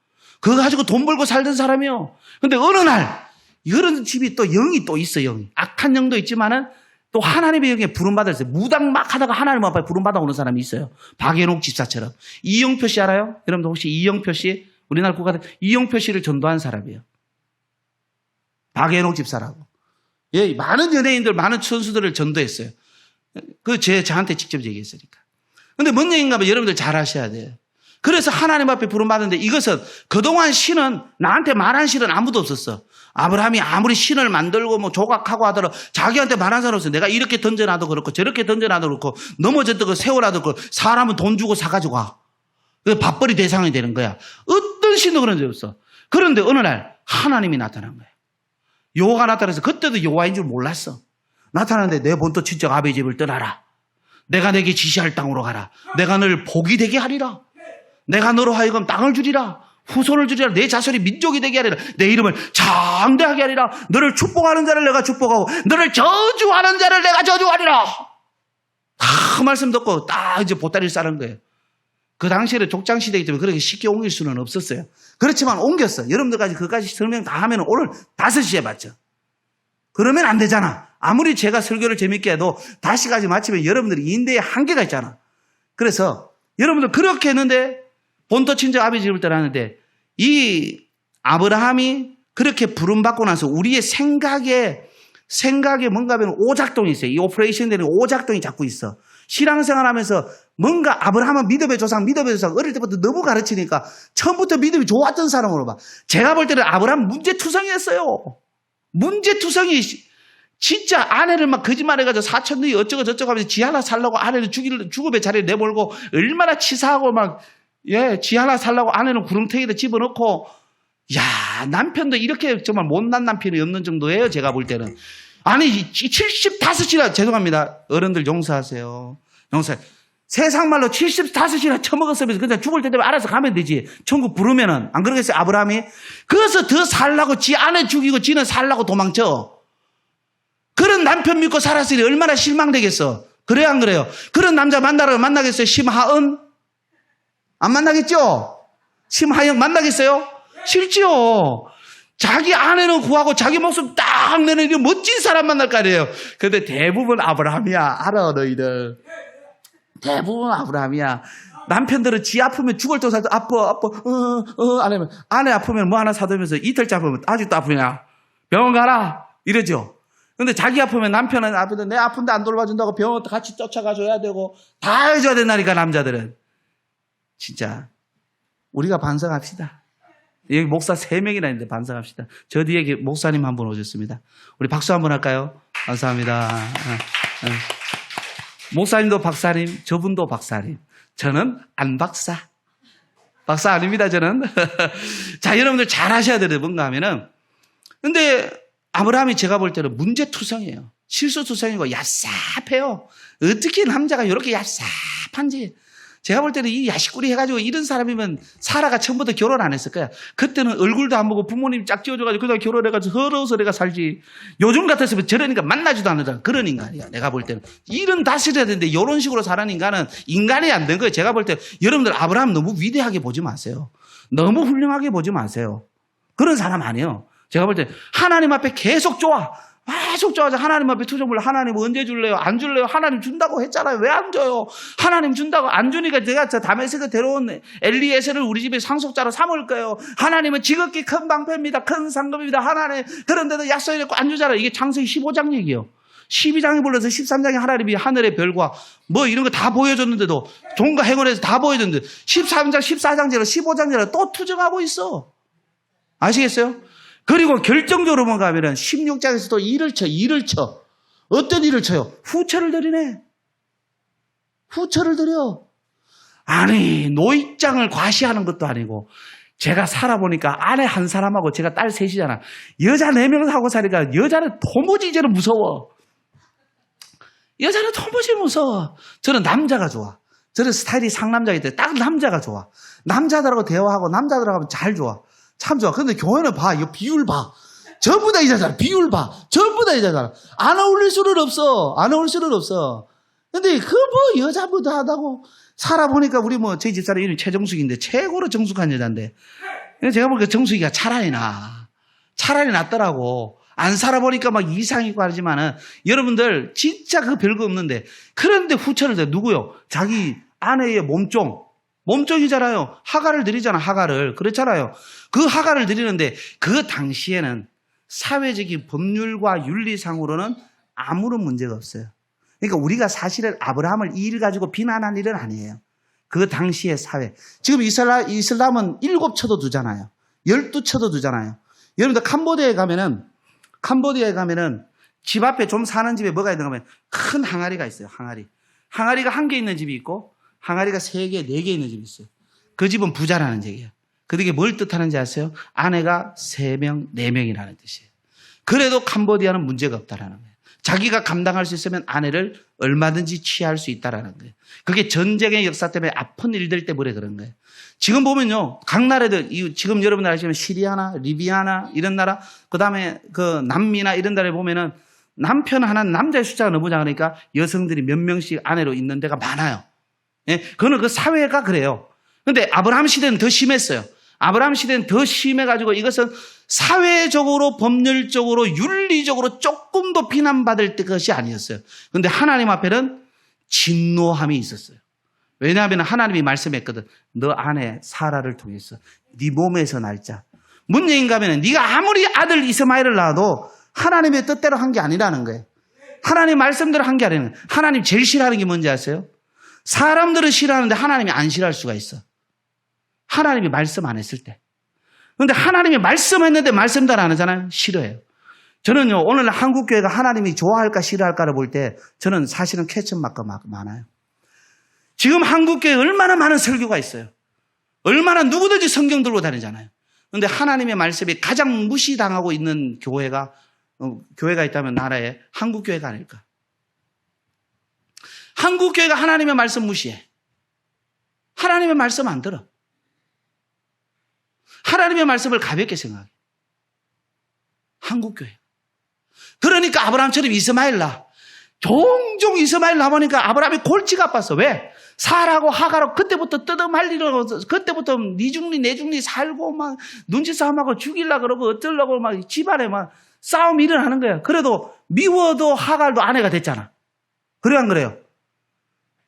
그거 가지고 돈 벌고 살던 사람이에요. 근데 어느 날 이런 집이 또 영이 또 있어. 영이 악한 영도 있지만은 또 하나님의 영에 부름받았어요. 무당 막 하다가 하나님 앞에 부름받아 오는 사람이 있어요. 박연옥 집사처럼. 이영표 씨 알아요? 여러분들 혹시 이영표 씨? 우리나라 국가대 이영표 씨를 전도한 사람이에요. 박연옥 집사라고. 예, 많은 연예인들, 많은 선수들을 전도했어요. 저한테 직접 얘기했으니까. 근데 뭔 얘기인가 하면 여러분들 잘 아셔야 돼요. 그래서 하나님 앞에 부름받았는데 이것은 그동안 신은, 나한테 말한 신은 아무도 없었어. 아브라함이 아무리 신을 만들고 뭐 조각하고 하더라도 자기한테 말한 사람 없어요. 내가 이렇게 던져놔도 그렇고 저렇게 던져놔도 그렇고 넘어졌다고 세워놔도 그렇고 사람은 돈 주고 사가지고 와. 그래서 밥벌이 대상이 되는 거야. 어떤 신도 그런 적 없어. 그런데 어느 날 하나님이 나타난 거야. 여호와가 나타나서 그때도 여호와인 줄 몰랐어. 나타났는데 내 본토 친척 아버지 집을 떠나라. 내가 내게 지시할 땅으로 가라. 내가 너를 복이 되게 하리라. 내가 너로 하여금 땅을 주리라. 후손을 주리라. 내 자손이 민족이 되게 하리라. 내 이름을 장대하게 하리라. 너를 축복하는 자를 내가 축복하고 너를 저주하는 자를 내가 저주하리라. 다 말씀 듣고 딱 이제 보따리를 싸는 거예요. 그 당시에는 족장시대이기 때문에 그렇게 쉽게 옮길 수는 없었어요. 그렇지만 옮겼어. 여러분들까지 그까지 설명 다 하면 오늘 5시에 맞죠. 그러면 안 되잖아. 아무리 제가 설교를 재밌게 해도 5시까지 마치면 여러분들이 인대에 한계가 있잖아. 그래서 여러분들 그렇게 했는데 본토 친정 아비 집을 떠나는데 이 아브라함이 그렇게 부름받고 나서 우리의 생각에 뭔가 하면 오작동이 있어요. 이 오퍼레이션 되는 오작동이 자꾸 있어. 신앙생활 하면서 뭔가 아브라함은 믿음의 조상 어릴 때부터 너무 가르치니까 처음부터 믿음이 좋았던 사람으로 봐. 제가 볼 때는 아브라함 문제투성이었어요. 문제투성이 진짜 아내를 막 거짓말해가지고 사촌들이 어쩌고 저쩌고 하면서 지 하나 살라고 아내를 죽음의 자리에 내몰고 얼마나 치사하고 막 지 하나 살라고 아내는 구름탱이에다 집어넣고 야 남편도 이렇게 정말 못난 남편이 없는 정도예요. 제가 볼 때는. 아니 75이나 죄송합니다. 어른들 용서하세요. 세상 말로 75이나 처먹었으면서 그냥 죽을 때 되면 알아서 가면 되지. 천국 부르면은 안 그러겠어요 아브라함이? 그래서 더 살라고 지 아내 죽이고 지는 살라고 도망쳐. 그런 남편 믿고 살았으니 얼마나 실망되겠어. 그래요 안 그래요? 그런 남자 만나겠어요? 심하은? 안 만나겠죠? 심하영 만나겠어요? 싫지요. 자기 아내는 구하고 자기 목숨 딱 내는 이런 멋진 사람 만날 거 아니에요. 근데 대부분 아브라함이야. 알아 너희들. 대부분 아브라함이야. 남편들은 지 아프면 죽을 때 살도 아파 아내 아프면 뭐 하나 사들면서 이틀째 아프면 아직도 아프냐 병원 가라 이러죠. 근데 자기 아프면 남편은 아픈데 내 아픈데 안 돌봐준다고 병원 같이 쫓아가줘야 되고 다 해줘야 된다니까 남자들은. 진짜 우리가 반성합시다. 여기 목사 3명이나 있는데 반성합시다. 저 뒤에 목사님 한 분 오셨습니다. 우리 박수 한번 할까요? 감사합니다. 목사님도 박사님, 저분도 박사님. 저는 안 박사. 박사 아닙니다, 저는. 자, 여러분들 잘 하셔야 돼요, 뭔가 하면은. 근데 아브라함이 제가 볼 때는 문제투성이에요. 실수투성이고 얍삽해요. 어떻게 남자가 이렇게 얍삽한지. 제가 볼 때는 이 야식구리 해가지고 이런 사람이면 사라가 처음부터 결혼 안 했을 거야. 그때는 얼굴도 안 보고 부모님 짝 지어줘가지고 그다음 결혼해가지고 서러워서 내가 살지. 요즘 같았으면 저러니까 만나지도 않는다. 그런 인간이야. 내가 볼 때는. 일은 다스려야 되는데 이런 식으로 사는 인간은 인간이 안 된 거예요. 제가 볼 때 여러분들 아브라함 너무 위대하게 보지 마세요. 너무 훌륭하게 보지 마세요. 그런 사람 아니에요. 제가 볼 때 하나님 앞에 계속 좋아. 계속 좋아서 하나님 앞에 투정불 하나님 언제 줄래요? 안 줄래요? 하나님 준다고 했잖아요. 왜 안 줘요? 하나님 준다고 안 주니까 내가 저 다메섹에 데려온 엘리에셀을 우리 집에 상속자로 삼을 거예요. 하나님은 지극히 큰 방패입니다. 큰 상급입니다. 하나님 그런데도 약속해놓고 안 주잖아요. 이게 창세기 15장 얘기예요. 12장에 불러서 13장에 하나님이 하늘의 별과 뭐 이런 거 다 보여줬는데도 종과 행원에서 다 보여줬는데 13장, 14장제로 15장제로 또 투정하고 있어. 아시겠어요? 그리고 결정적으로 뭔가 하면은 16장에서도 일을 쳐. 어떤 일을 쳐요? 후처를 드리네. 후처를 드려. 아니, 노익장을 과시하는 것도 아니고, 제가 살아보니까 아내 한 사람하고 제가 딸 셋이잖아. 여자 4명을 하고 사니까 여자는 도무지 이제는 무서워. 여자는 도무지 무서워. 저는 남자가 좋아. 저는 스타일이 상남자이기 때문에 딱 남자가 좋아. 남자들하고 대화하고 남자들하고 하면 잘 좋아. 참 좋아. 근데 교회는 봐. 이거 비율 봐. 전부 다 이자잖아. 비율 봐. 전부 다 이자잖아. 안 어울릴 수는 없어. 안 어울릴 수는 없어. 근데 그 뭐 여자보다 하다고 살아보니까 우리 뭐 저희 집사람 이름이 최정숙인데 최고로 정숙한 여자인데 제가 보니까 정숙이가 차라리 나. 차라리 낫더라고. 안 살아보니까 막 이상이고 하지만은 여러분들 진짜 그 별거 없는데 그런데 후처를 대 누구요? 자기 아내의 몸종이잖아요. 하가를 드리잖아, 하가를. 그렇잖아요. 그 하가를 드리는데 그 당시에는 사회적인 법률과 윤리상으로는 아무런 문제가 없어요. 그러니까 우리가 사실은 아브라함을 이 일 가지고 비난한 일은 아니에요. 그 당시의 사회. 지금 이슬람은 7처도 두잖아요. 12처도 두잖아요. 여러분들 캄보디아에 가면은 집 앞에 좀 사는 집에 뭐가 있는가 하면 큰 항아리가 있어요, 항아리. 항아리가 1개 있는 집이 있고 항아리가 3개, 4개 있는 집이 있어요. 그 집은 부자라는 얘기예요. 그게 뭘 뜻하는지 아세요? 아내가 3명, 4명이라는 뜻이에요. 그래도 캄보디아는 문제가 없다라는 거예요. 자기가 감당할 수 있으면 아내를 얼마든지 취할 수 있다라는 거예요. 그게 전쟁의 역사 때문에 아픈 일들 때문에 그런 거예요. 지금 보면요, 각 나라들, 지금 여러분들 아시면 시리아나, 리비아나, 이런 나라, 그 다음에 그 남미나 이런 나라에 보면은 남편 하나, 남자의 숫자가 너무 작으니까 여성들이 몇 명씩 아내로 있는 데가 많아요. 예, 그거는 그 사회가 그래요. 근데 아브라함 시대는 더 심했어요. 아브라함 시대는 더 심해가지고 이것은 사회적으로, 법률적으로, 윤리적으로 조금 더 비난받을 것이 아니었어요. 근데 하나님 앞에는 진노함이 있었어요. 왜냐하면 하나님이 말씀했거든. 너 아내 사라를 통해서 네 몸에서 날 자. 문예인 가면은 네가 아무리 아들 이스마엘을 낳아도 하나님의 뜻대로 한 게 아니라는 거예요. 하나님 말씀대로 한 게 아니라는 거예요. 하나님 제일 싫어하는 게 뭔지 아세요? 사람들은 싫어하는데 하나님이 안 싫어할 수가 있어. 하나님이 말씀 안 했을 때. 그런데 하나님이 말씀했는데 말씀대로 안 하잖아요. 싫어해요. 저는요, 오늘 한국교회가 하나님이 좋아할까 싫어할까를 볼 때 저는 사실은 퀘스천 마크가 많아요. 지금 한국교회에 얼마나 많은 설교가 있어요. 얼마나 누구든지 성경 들고 다니잖아요. 그런데 하나님의 말씀이 가장 무시당하고 있는 교회가 있다면 나라에 한국교회가 아닐까. 한국교회가 하나님의 말씀 무시해. 하나님의 말씀 안 들어. 하나님의 말씀을 가볍게 생각해. 한국교회. 그러니까 아브라함처럼 이스마엘 낳아. 종종 이스마엘 낳으니까 아브라함이 골치가 아팠어. 왜? 사라고 하가로 그때부터 뜯어말리려고, 그때부터 니 중리 내 중리 살고 막 눈치 싸움하고 죽이려고 그러고 어쩌려고 막 집안에 막 싸움이 일어나는 거야. 그래도 미워도 하갈도 아내가 됐잖아. 그래 안 그래요?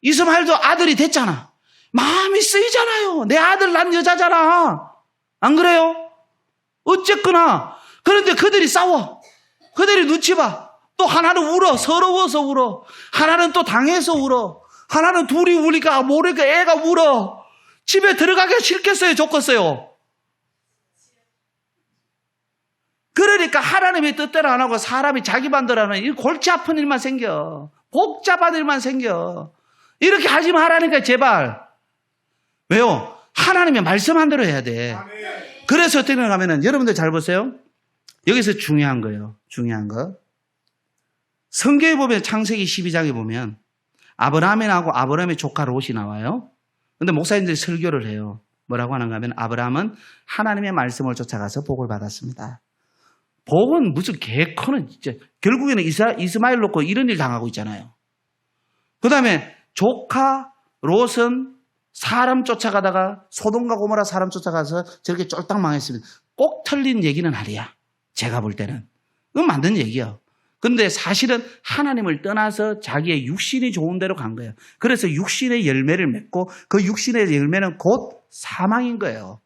이스마엘도 아들이 됐잖아. 마음이 쓰이잖아요. 내 아들 난 여자잖아. 안 그래요? 어쨌거나. 그런데 그들이 싸워. 그들이 눈치 봐. 또 하나는 울어. 서러워서 울어. 하나는 또 당해서 울어. 하나는 둘이 우니까 모르니까 애가 울어. 집에 들어가기 싫겠어요? 좋겠어요? 그러니까 하나님의 뜻대로 안 하고 사람이 자기 반대로 하는 이 골치 아픈 일만 생겨. 복잡한 일만 생겨. 이렇게 하지 말라니까 제발. 왜요? 하나님의 말씀한 대로 해야 돼. 그래서 어떻게 하면은 여러분들 잘 보세요. 여기서 중요한 거예요. 중요한 거. 성경에 보면 창세기 12장에 보면 아브라함이 나오고 아브라함의 조카 롯이 나와요. 근데 목사님들이 설교를 해요. 뭐라고 하는가 하면 아브라함은 하나님의 말씀을 쫓아가서 복을 받았습니다. 복은 무슨 개커는 진짜 결국에는 이스마엘 놓고 이런 일 당하고 있잖아요. 그 다음에 조카 롯은 사람 쫓아가다가 소돔과 고모라 사람 쫓아가서 저렇게 쫄딱 망했습니다. 꼭 틀린 얘기는 아니야. 제가 볼 때는. 그건 만든 얘기야. 근데 사실은 하나님을 떠나서 자기의 육신이 좋은 대로 간 거예요. 그래서 육신의 열매를 맺고 그 육신의 열매는 곧 사망인 거예요.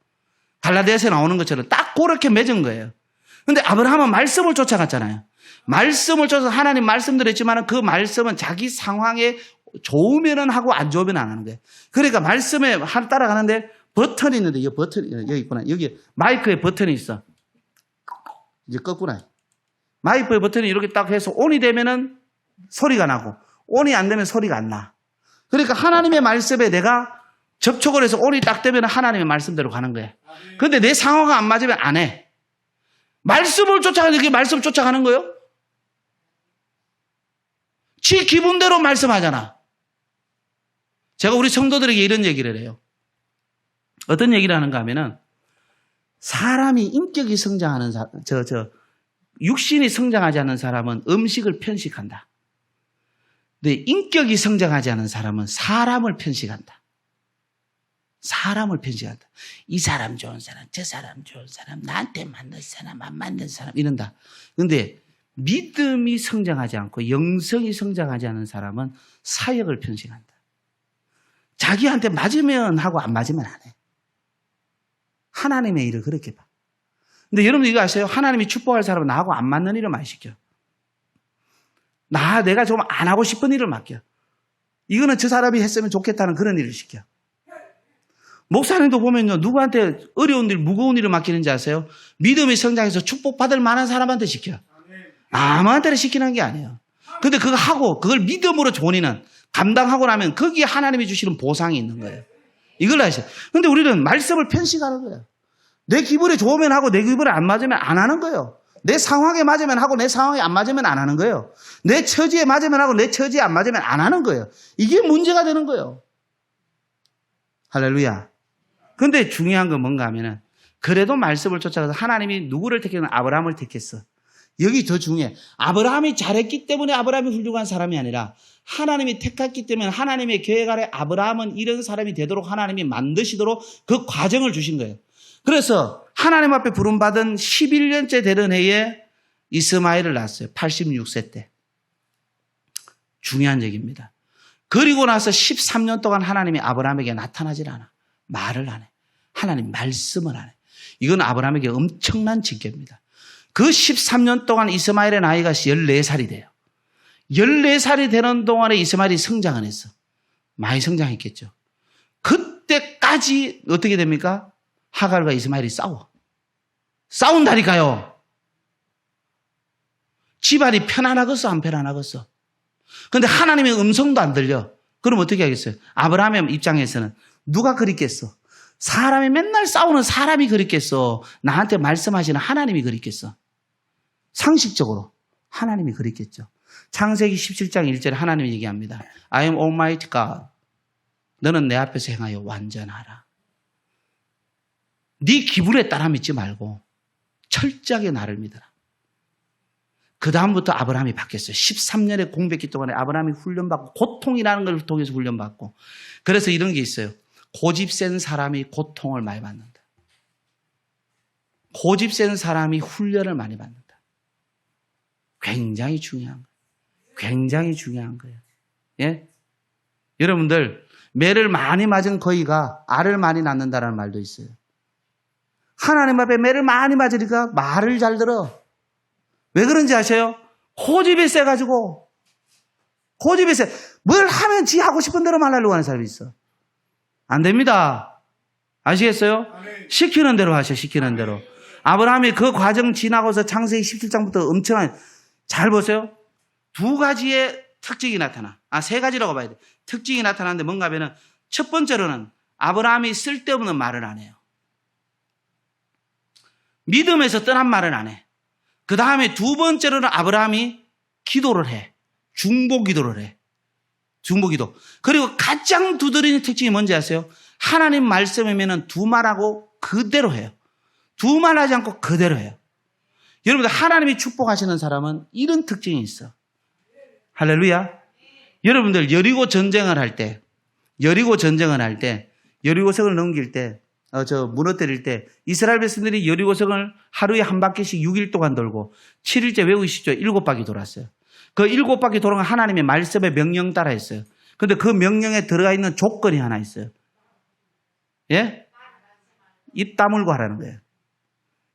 갈라디아서에 나오는 것처럼 딱 그렇게 맺은 거예요. 근데 아브라함은 말씀을 쫓아갔잖아요. 말씀을 쫓아서 하나님 말씀대로 했지만 그 말씀은 자기 상황에 좋으면은 하고 안 좋으면 안 하는 거예요. 그러니까 말씀에 따라가는데 버튼이 있는데 이 버튼이 여기 있구나. 여기 마이크에 버튼이 있어. 이제 껐구나. 마이크의 버튼이 이렇게 딱 해서 온이 되면은 소리가 나고 온이 안 되면 소리가 안 나. 그러니까 하나님의 말씀에 내가 접촉을 해서 온이 딱 되면 하나님의 말씀대로 가는 거예요. 그런데 내 상황과 안 맞으면 안 해. 말씀을 쫓아가는 게 말씀 쫓아가는 거예요? 지 기분대로 말씀하잖아. 제가 우리 성도들에게 이런 얘기를 해요. 어떤 얘기를 하는가 하면은 사람이 인격이 성장하는 육신이 성장하지 않는 사람은 음식을 편식한다. 근데 인격이 성장하지 않은 사람은 사람을 편식한다. 사람을 편식한다. 이 사람 좋은 사람, 저 사람 좋은 사람, 나한테 맞는 사람, 안 맞는 사람 이런다. 그런데 믿음이 성장하지 않고 영성이 성장하지 않은 사람은 사역을 편식한다. 자기한테 맞으면 하고 안 맞으면 안 해. 하나님의 일을 그렇게 봐. 근데 여러분 이거 아세요? 하나님이 축복할 사람은 나하고 안 맞는 일을 많이 시켜. 내가 좀 안 하고 싶은 일을 맡겨. 이거는 저 사람이 했으면 좋겠다는 그런 일을 시켜. 목사님도 보면요, 누구한테 어려운 일, 무거운 일을 맡기는지 아세요? 믿음이 성장해서 축복받을 만한 사람한테 시켜. 아무한테나 시키는 게 아니에요. 근데 그거 하고, 그걸 믿음으로 본인은 감당하고 나면 거기에 하나님이 주시는 보상이 있는 거예요. 이걸 아셔요. 근데 우리는 말씀을 편식하는 거예요. 내 기분에 좋으면 하고 내 기분에 안 맞으면 안 하는 거예요. 내 상황에 맞으면 하고 내 상황에 안 맞으면 안 하는 거예요. 내 처지에 맞으면 하고 내 처지에 안 맞으면 안 하는 거예요. 이게 문제가 되는 거예요. 할렐루야. 근데 중요한 건 뭔가 하면은 그래도 말씀을 쫓아가서 하나님이 누구를 택했나? 아브라함을 택했어. 여기 더 중요해. 아브라함이 잘했기 때문에 아브라함이 훌륭한 사람이 아니라 하나님이 택했기 때문에 하나님의 계획 아래 아브라함은 이런 사람이 되도록 하나님이 만드시도록 그 과정을 주신 거예요. 그래서 하나님 앞에 부름받은 11년째 되는 해에 이스마엘을 낳았어요. 86세 때. 중요한 얘기입니다. 그리고 나서 13년 동안 하나님이 아브라함에게 나타나질 않아. 말을 안 해. 하나님 말씀을 안 해. 이건 아브라함에게 엄청난 징계입니다. 그 13년 동안 이스마엘의 나이가 14살이 돼요. 14살이 되는 동안에 이스마엘이 성장을 했어. 많이 성장했겠죠. 그때까지 어떻게 됩니까? 하갈과 이스마엘이 싸워. 싸운다니까요. 집안이 편안하겠어, 안 편안하겠어? 근데 하나님의 음성도 안 들려. 그럼 어떻게 하겠어요? 아브라함의 입장에서는 누가 그립겠어? 사람이 맨날 싸우는 사람이 그립겠어? 나한테 말씀하시는 하나님이 그립겠어? 상식적으로 하나님이 그립겠죠. 창세기 17장 1절에 하나님이 얘기합니다. I am Almighty God. 너는 내 앞에서 행하여 완전하라. 네 기분에 따라 믿지 말고 철저하게 나를 믿어라. 그 다음부터 아브라함이 바뀌었어요. 13년의 공백기 동안에 아브라함이 훈련받고 고통이라는 걸 통해서 훈련받고, 그래서 이런 게 있어요. 고집 센 사람이 고통을 많이 받는다. 고집 센 사람이 훈련을 많이 받는다. 굉장히 중요한 거예요. 굉장히 중요한 거예요. 예? 여러분들, 매를 많이 맞은 거위가 알을 많이 낳는다는 말도 있어요. 하나님 앞에 매를 많이 맞으니까 말을 잘 들어. 왜 그런지 아세요? 고집이 세가지고. 고집이 세. 뭘 하면 지 하고 싶은 대로 말하려고 하는 사람이 있어. 안 됩니다. 아시겠어요? 시키는 대로 하셔, 시키는 대로. 아브라함이 그 과정 지나고서 창세기 17장부터 엄청난, 잘 보세요. 두 가지의 특징이 나타나. 세 가지라고 봐야 돼. 특징이 나타나는데 뭔가 하면은 첫 번째로는 아브라함이 쓸데없는 말을 안 해요. 믿음에서 떠난 말을 안 해. 그 다음에 두 번째로는 아브라함이 기도를 해. 중보 기도를 해. 중보 기도. 그리고 가장 두드리는 특징이 뭔지 아세요? 하나님 말씀이면은 두 말하고 그대로 해요. 두 말하지 않고 그대로 해요. 여러분들, 하나님이 축복하시는 사람은 이런 특징이 있어. 할렐루야. 여러분들, 여리고 전쟁을 할 때, 여리고성을 넘길 때, 무너뜨릴 때, 이스라엘 백성들이 여리고성을 하루에 한 바퀴씩 6일 동안 돌고, 7일째 외우시죠? 7바퀴 돌았어요. 그 7바퀴 돌아간 하나님의 말씀의 명령 따라 했어요. 근데 그 명령에 들어가 있는 조건이 하나 있어요. 예? 입 다물고 하라는 거예요.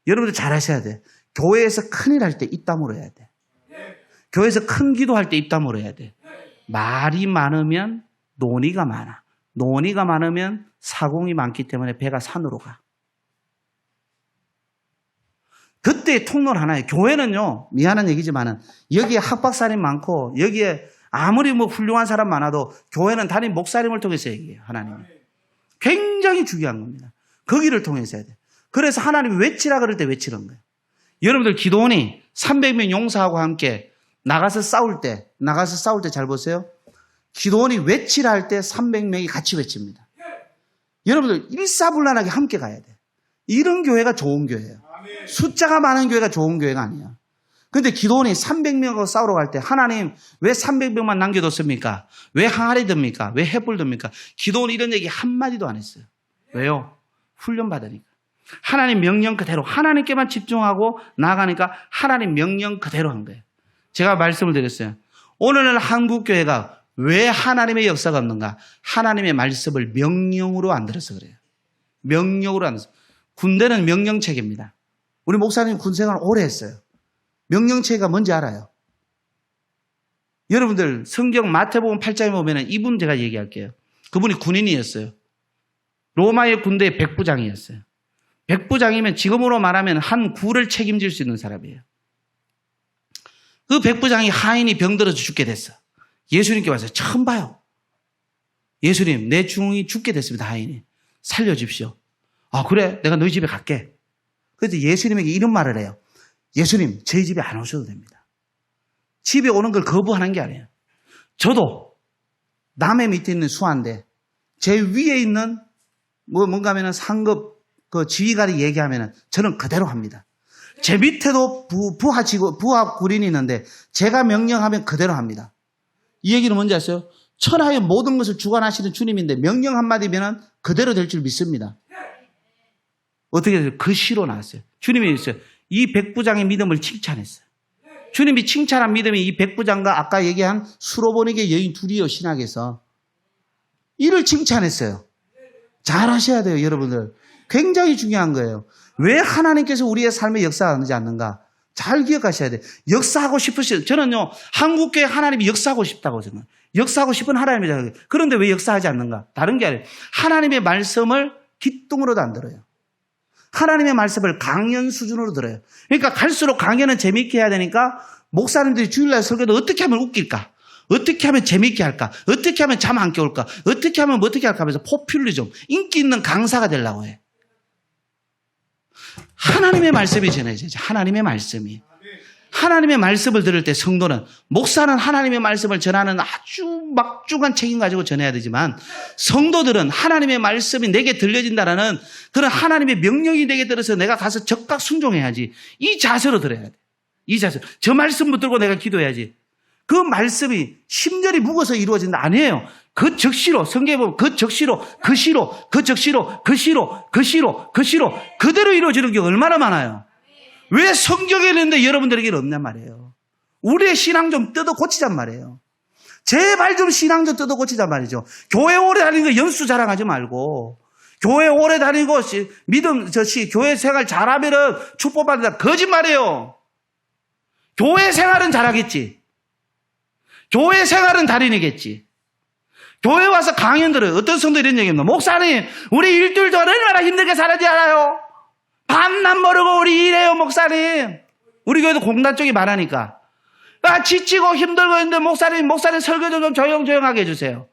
여러분들 잘 하셔야 돼. 교회에서 큰일 할 때 입 다물어 해야 돼. 교회에서 큰 기도할 때 입 다물어 해야 돼. 말이 많으면 논의가 많아. 논의가 많으면 사공이 많기 때문에 배가 산으로 가. 그때 통로는 하나예요. 교회는요, 미안한 얘기지만은 여기에 학박사님 많고 여기에 아무리 훌륭한 사람 많아도 교회는 담임 목사님을 통해서 얘기해요. 하나님이. 굉장히 중요한 겁니다. 거기를 통해서 해야 돼. 그래서 하나님이 외치라 그럴 때 외치는 거예요. 여러분들, 기도원이 300명 용사하고 함께 나가서 싸울 때 잘 보세요. 기도원이 외치라 할 때 300명이 같이 외칩니다. 여러분들, 일사불란하게 함께 가야 돼. 이런 교회가 좋은 교회예요. 숫자가 많은 교회가 좋은 교회가 아니야. 그런데 기도원이 300명하고 싸우러 갈 때 하나님 왜 300명만 남겨뒀습니까? 왜 항아리 듭니까? 왜 횃불 듭니까? 기도원이 이런 얘기 한마디도 안 했어요. 왜요? 훈련받으니까. 하나님 명령 그대로 하나님께만 집중하고 나가니까 하나님 명령 그대로 한 거예요. 제가 말씀을 드렸어요. 오늘날 한국교회가 왜 하나님의 역사가 없는가? 하나님의 말씀을 명령으로 안 들어서 그래요. 명령으로 안 들어서. 군대는 명령체계입니다. 우리 목사님 군생활 오래 했어요. 명령체계가 뭔지 알아요. 여러분들, 성경 마태복음 8장에 보면 이분 제가 얘기할게요. 그분이 군인이었어요. 로마의 군대의 백부장이었어요. 백부장이면 지금으로 말하면 한 구를 책임질 수 있는 사람이에요. 그 백부장이 하인이 병들어서 죽게 됐어. 예수님께 와서 처음 봐요. 예수님, 내 중이 죽게 됐습니다. 하인이. 살려주십시오. 아, 그래? 내가 너희 집에 갈게. 그래서 예수님에게 이런 말을 해요. 예수님 저희 집에 안 오셔도 됩니다. 집에 오는 걸 거부하는 게 아니에요. 저도 남의 밑에 있는 수하인데 제 위에 있는 뭔가 하면은 상급 그 지휘관이 얘기하면은 저는 그대로 합니다. 제 밑에도 부하 군인이 있는데 제가 명령하면 그대로 합니다. 이 얘기는 뭔지 아세요? 천하의 모든 것을 주관하시는 주님인데 명령 한마디면은 그대로 될 줄 믿습니다. 어떻게 돼요? 그 시로 나왔어요. 주님이 있어요. 이 백부장의 믿음을 칭찬했어요. 주님이 칭찬한 믿음이 이 백부장과 아까 얘기한 수로보니게 여인 둘이요 신학에서 이를 칭찬했어요. 잘 하셔야 돼요, 여러분들. 굉장히 중요한 거예요. 왜 하나님께서 우리의 삶에 역사하지 않는가? 잘 기억하셔야 돼요. 역사하고 싶으시죠. 저는요, 한국교회 하나님이 역사하고 싶다고 생각해요. 역사하고 싶은 하나님이잖아요. 그런데 왜 역사하지 않는가? 다른 게 아니에요. 하나님의 말씀을 귓등으로도 안 들어요. 하나님의 말씀을 강연 수준으로 들어요. 그러니까 갈수록 강연은 재미있게 해야 되니까 목사님들이 주일날 설교도 어떻게 하면 웃길까? 어떻게 하면 재미있게 할까? 어떻게 하면 잠 안 깨울까? 어떻게 하면 어떻게 할까 하면서 포퓰리즘, 인기 있는 강사가 되려고 해. 하나님의 말씀이 전해져야지. 하나님의 말씀이. 하나님의 말씀을 들을 때 성도는, 목사는 하나님의 말씀을 전하는 아주 막중한 책임 가지고 전해야 되지만 성도들은 하나님의 말씀이 내게 들려진다라는 그런 하나님의 명령이 내게 들어서 내가 가서 적각 순종해야지. 이 자세로 들어야 돼. 이 자세. 저 말씀 붙들고 내가 기도해야지. 그 말씀이 심절이 묵어서 이루어진다. 아니에요. 그 적시로, 성경에 보면 그 적시로, 그 시로, 그 적시로, 그 시로, 그 시로, 그 시로 그대로 이루어지는 게 얼마나 많아요. 왜 성경에 있는데 여러분들에게는 없냔 말이에요. 우리의 신앙 좀 뜯어 고치잔 말이에요. 제발 좀 신앙 좀 뜯어 고치잔 말이죠. 교회 오래 다니는 거 연수 자랑하지 말고, 교회 오래 다니고 믿음 교회 생활 잘하면은 축복받는다. 거짓말이에요. 교회 생활은 잘하겠지. 교회 생활은 달인이겠지. 교회 와서 강연 들어요. 어떤 성도 이런 얘기합니다. 목사님, 우리 일주일 동안 얼마나 힘들게 살았지 알아요? 밤낮 모르고 우리 일해요, 목사님. 우리 교회도 공단 쪽이 많으니까. 지치고 힘들고 있는데 목사님 설교 좀 조용조용하게 해주세요.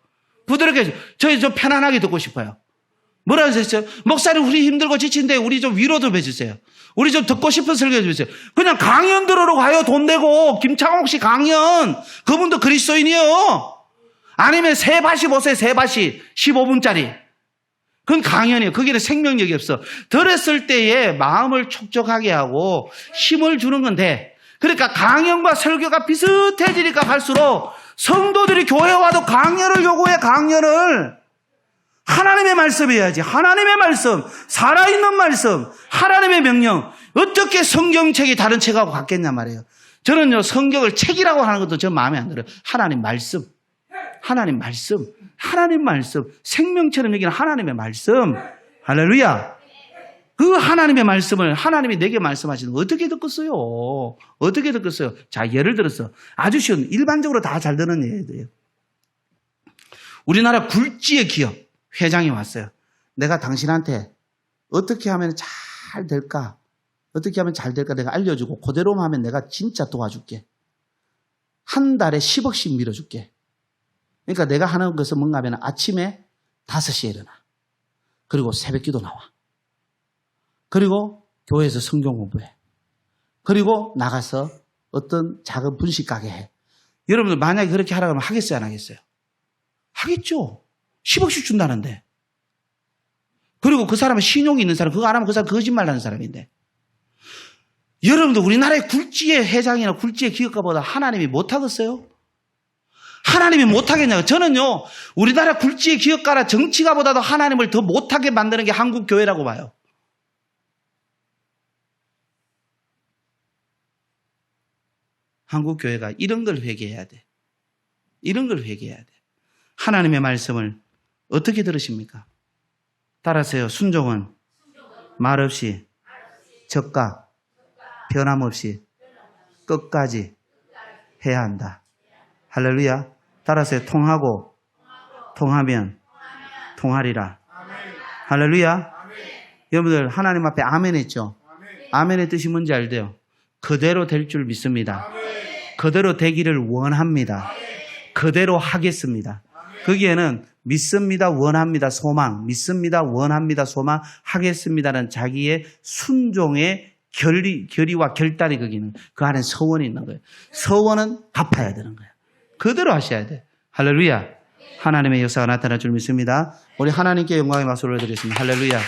부드럽게 해주세요. 저희 좀 편안하게 듣고 싶어요. 뭐라고 하셨어요? 목사님, 우리 힘들고 지친데 우리 좀 위로 좀 해주세요. 우리 좀 듣고 싶은 설교 해주세요. 그냥 강연 들으러 가요. 돈 내고. 김창옥 씨 강연. 그분도 그리스도인이요. 아니면 세바시 보세요. 세바시 15분짜리. 그건 강연이에요. 거기는 생명력이 없어. 들었을 때에 마음을 촉촉하게 하고 힘을 주는 건데, 그러니까 강연과 설교가 비슷해지니까 갈수록 성도들이 교회 와도 강연을 요구해. 강연을. 하나님의 말씀이어야지. 하나님의 말씀, 살아있는 말씀, 하나님의 명령. 어떻게 성경책이 다른 책하고 같겠냐 말이에요. 저는요, 성경을 책이라고 하는 것도 전 마음에 안 들어요. 하나님 말씀, 하나님 말씀, 하나님 말씀, 생명처럼 여기는 하나님의 말씀. 할렐루야. 그 하나님의 말씀을 하나님이 내게 말씀하시는 거 어떻게 듣겠어요? 어떻게 듣겠어요? 자, 예를 들어서 아주 쉬운, 일반적으로 다 잘 듣는 예들이에요. 우리나라 굴지의 기업 회장이 왔어요. 내가 당신한테 어떻게 하면 잘 될까? 어떻게 하면 잘 될까? 내가 알려주고 그대로만 하면 내가 진짜 도와줄게. 한 달에 10억씩 밀어줄게. 그러니까 내가 하는 것은 뭔가 하면 아침에 5시에 일어나. 그리고 새벽기도 나와. 그리고 교회에서 성경 공부해. 그리고 나가서 어떤 작은 분식 가게 해. 여러분들 만약에 그렇게 하라고 하면 하겠어요? 안 하겠어요? 하겠죠. 10억씩 준다는데. 그리고 그 사람은 신용이 있는 사람, 그거 안 하면 그 사람 거짓말 하는 사람인데. 여러분들 우리나라의 굴지의 회장이나 굴지의 기업가보다 하나님이 못하겠어요? 하나님이 못하겠냐고. 저는요, 우리나라 굴지의 기업가나 정치가보다도 하나님을 더 못하게 만드는 게 한국 교회라고 봐요. 한국 교회가 이런 걸 회개해야 돼. 이런 걸 회개해야 돼. 하나님의 말씀을 어떻게 들으십니까? 따라서요. 순종은 말없이 적각 변함없이 끝까지 해야 한다. 할렐루야. 따라서요. 통하고 통하면 통하리라. 할렐루야. 여러분들 하나님 앞에 아멘 했죠? 아멘의 뜻이 뭔지 알대요? 그대로 될 줄 믿습니다. 그대로 되기를 원합니다. 그대로 하겠습니다. 거기에는 믿습니다, 원합니다, 소망, 믿습니다, 원합니다, 소망, 하겠습니다는 자기의 순종의 결의와 결단이 거기는 그 안에 서원이 있는 거예요. 서원은 갚아야 되는 거예요. 그대로 하셔야 돼. 할렐루야. 하나님의 역사가 나타날 줄 믿습니다. 우리 하나님께 영광의 박수를 드리겠습니다. 할렐루야.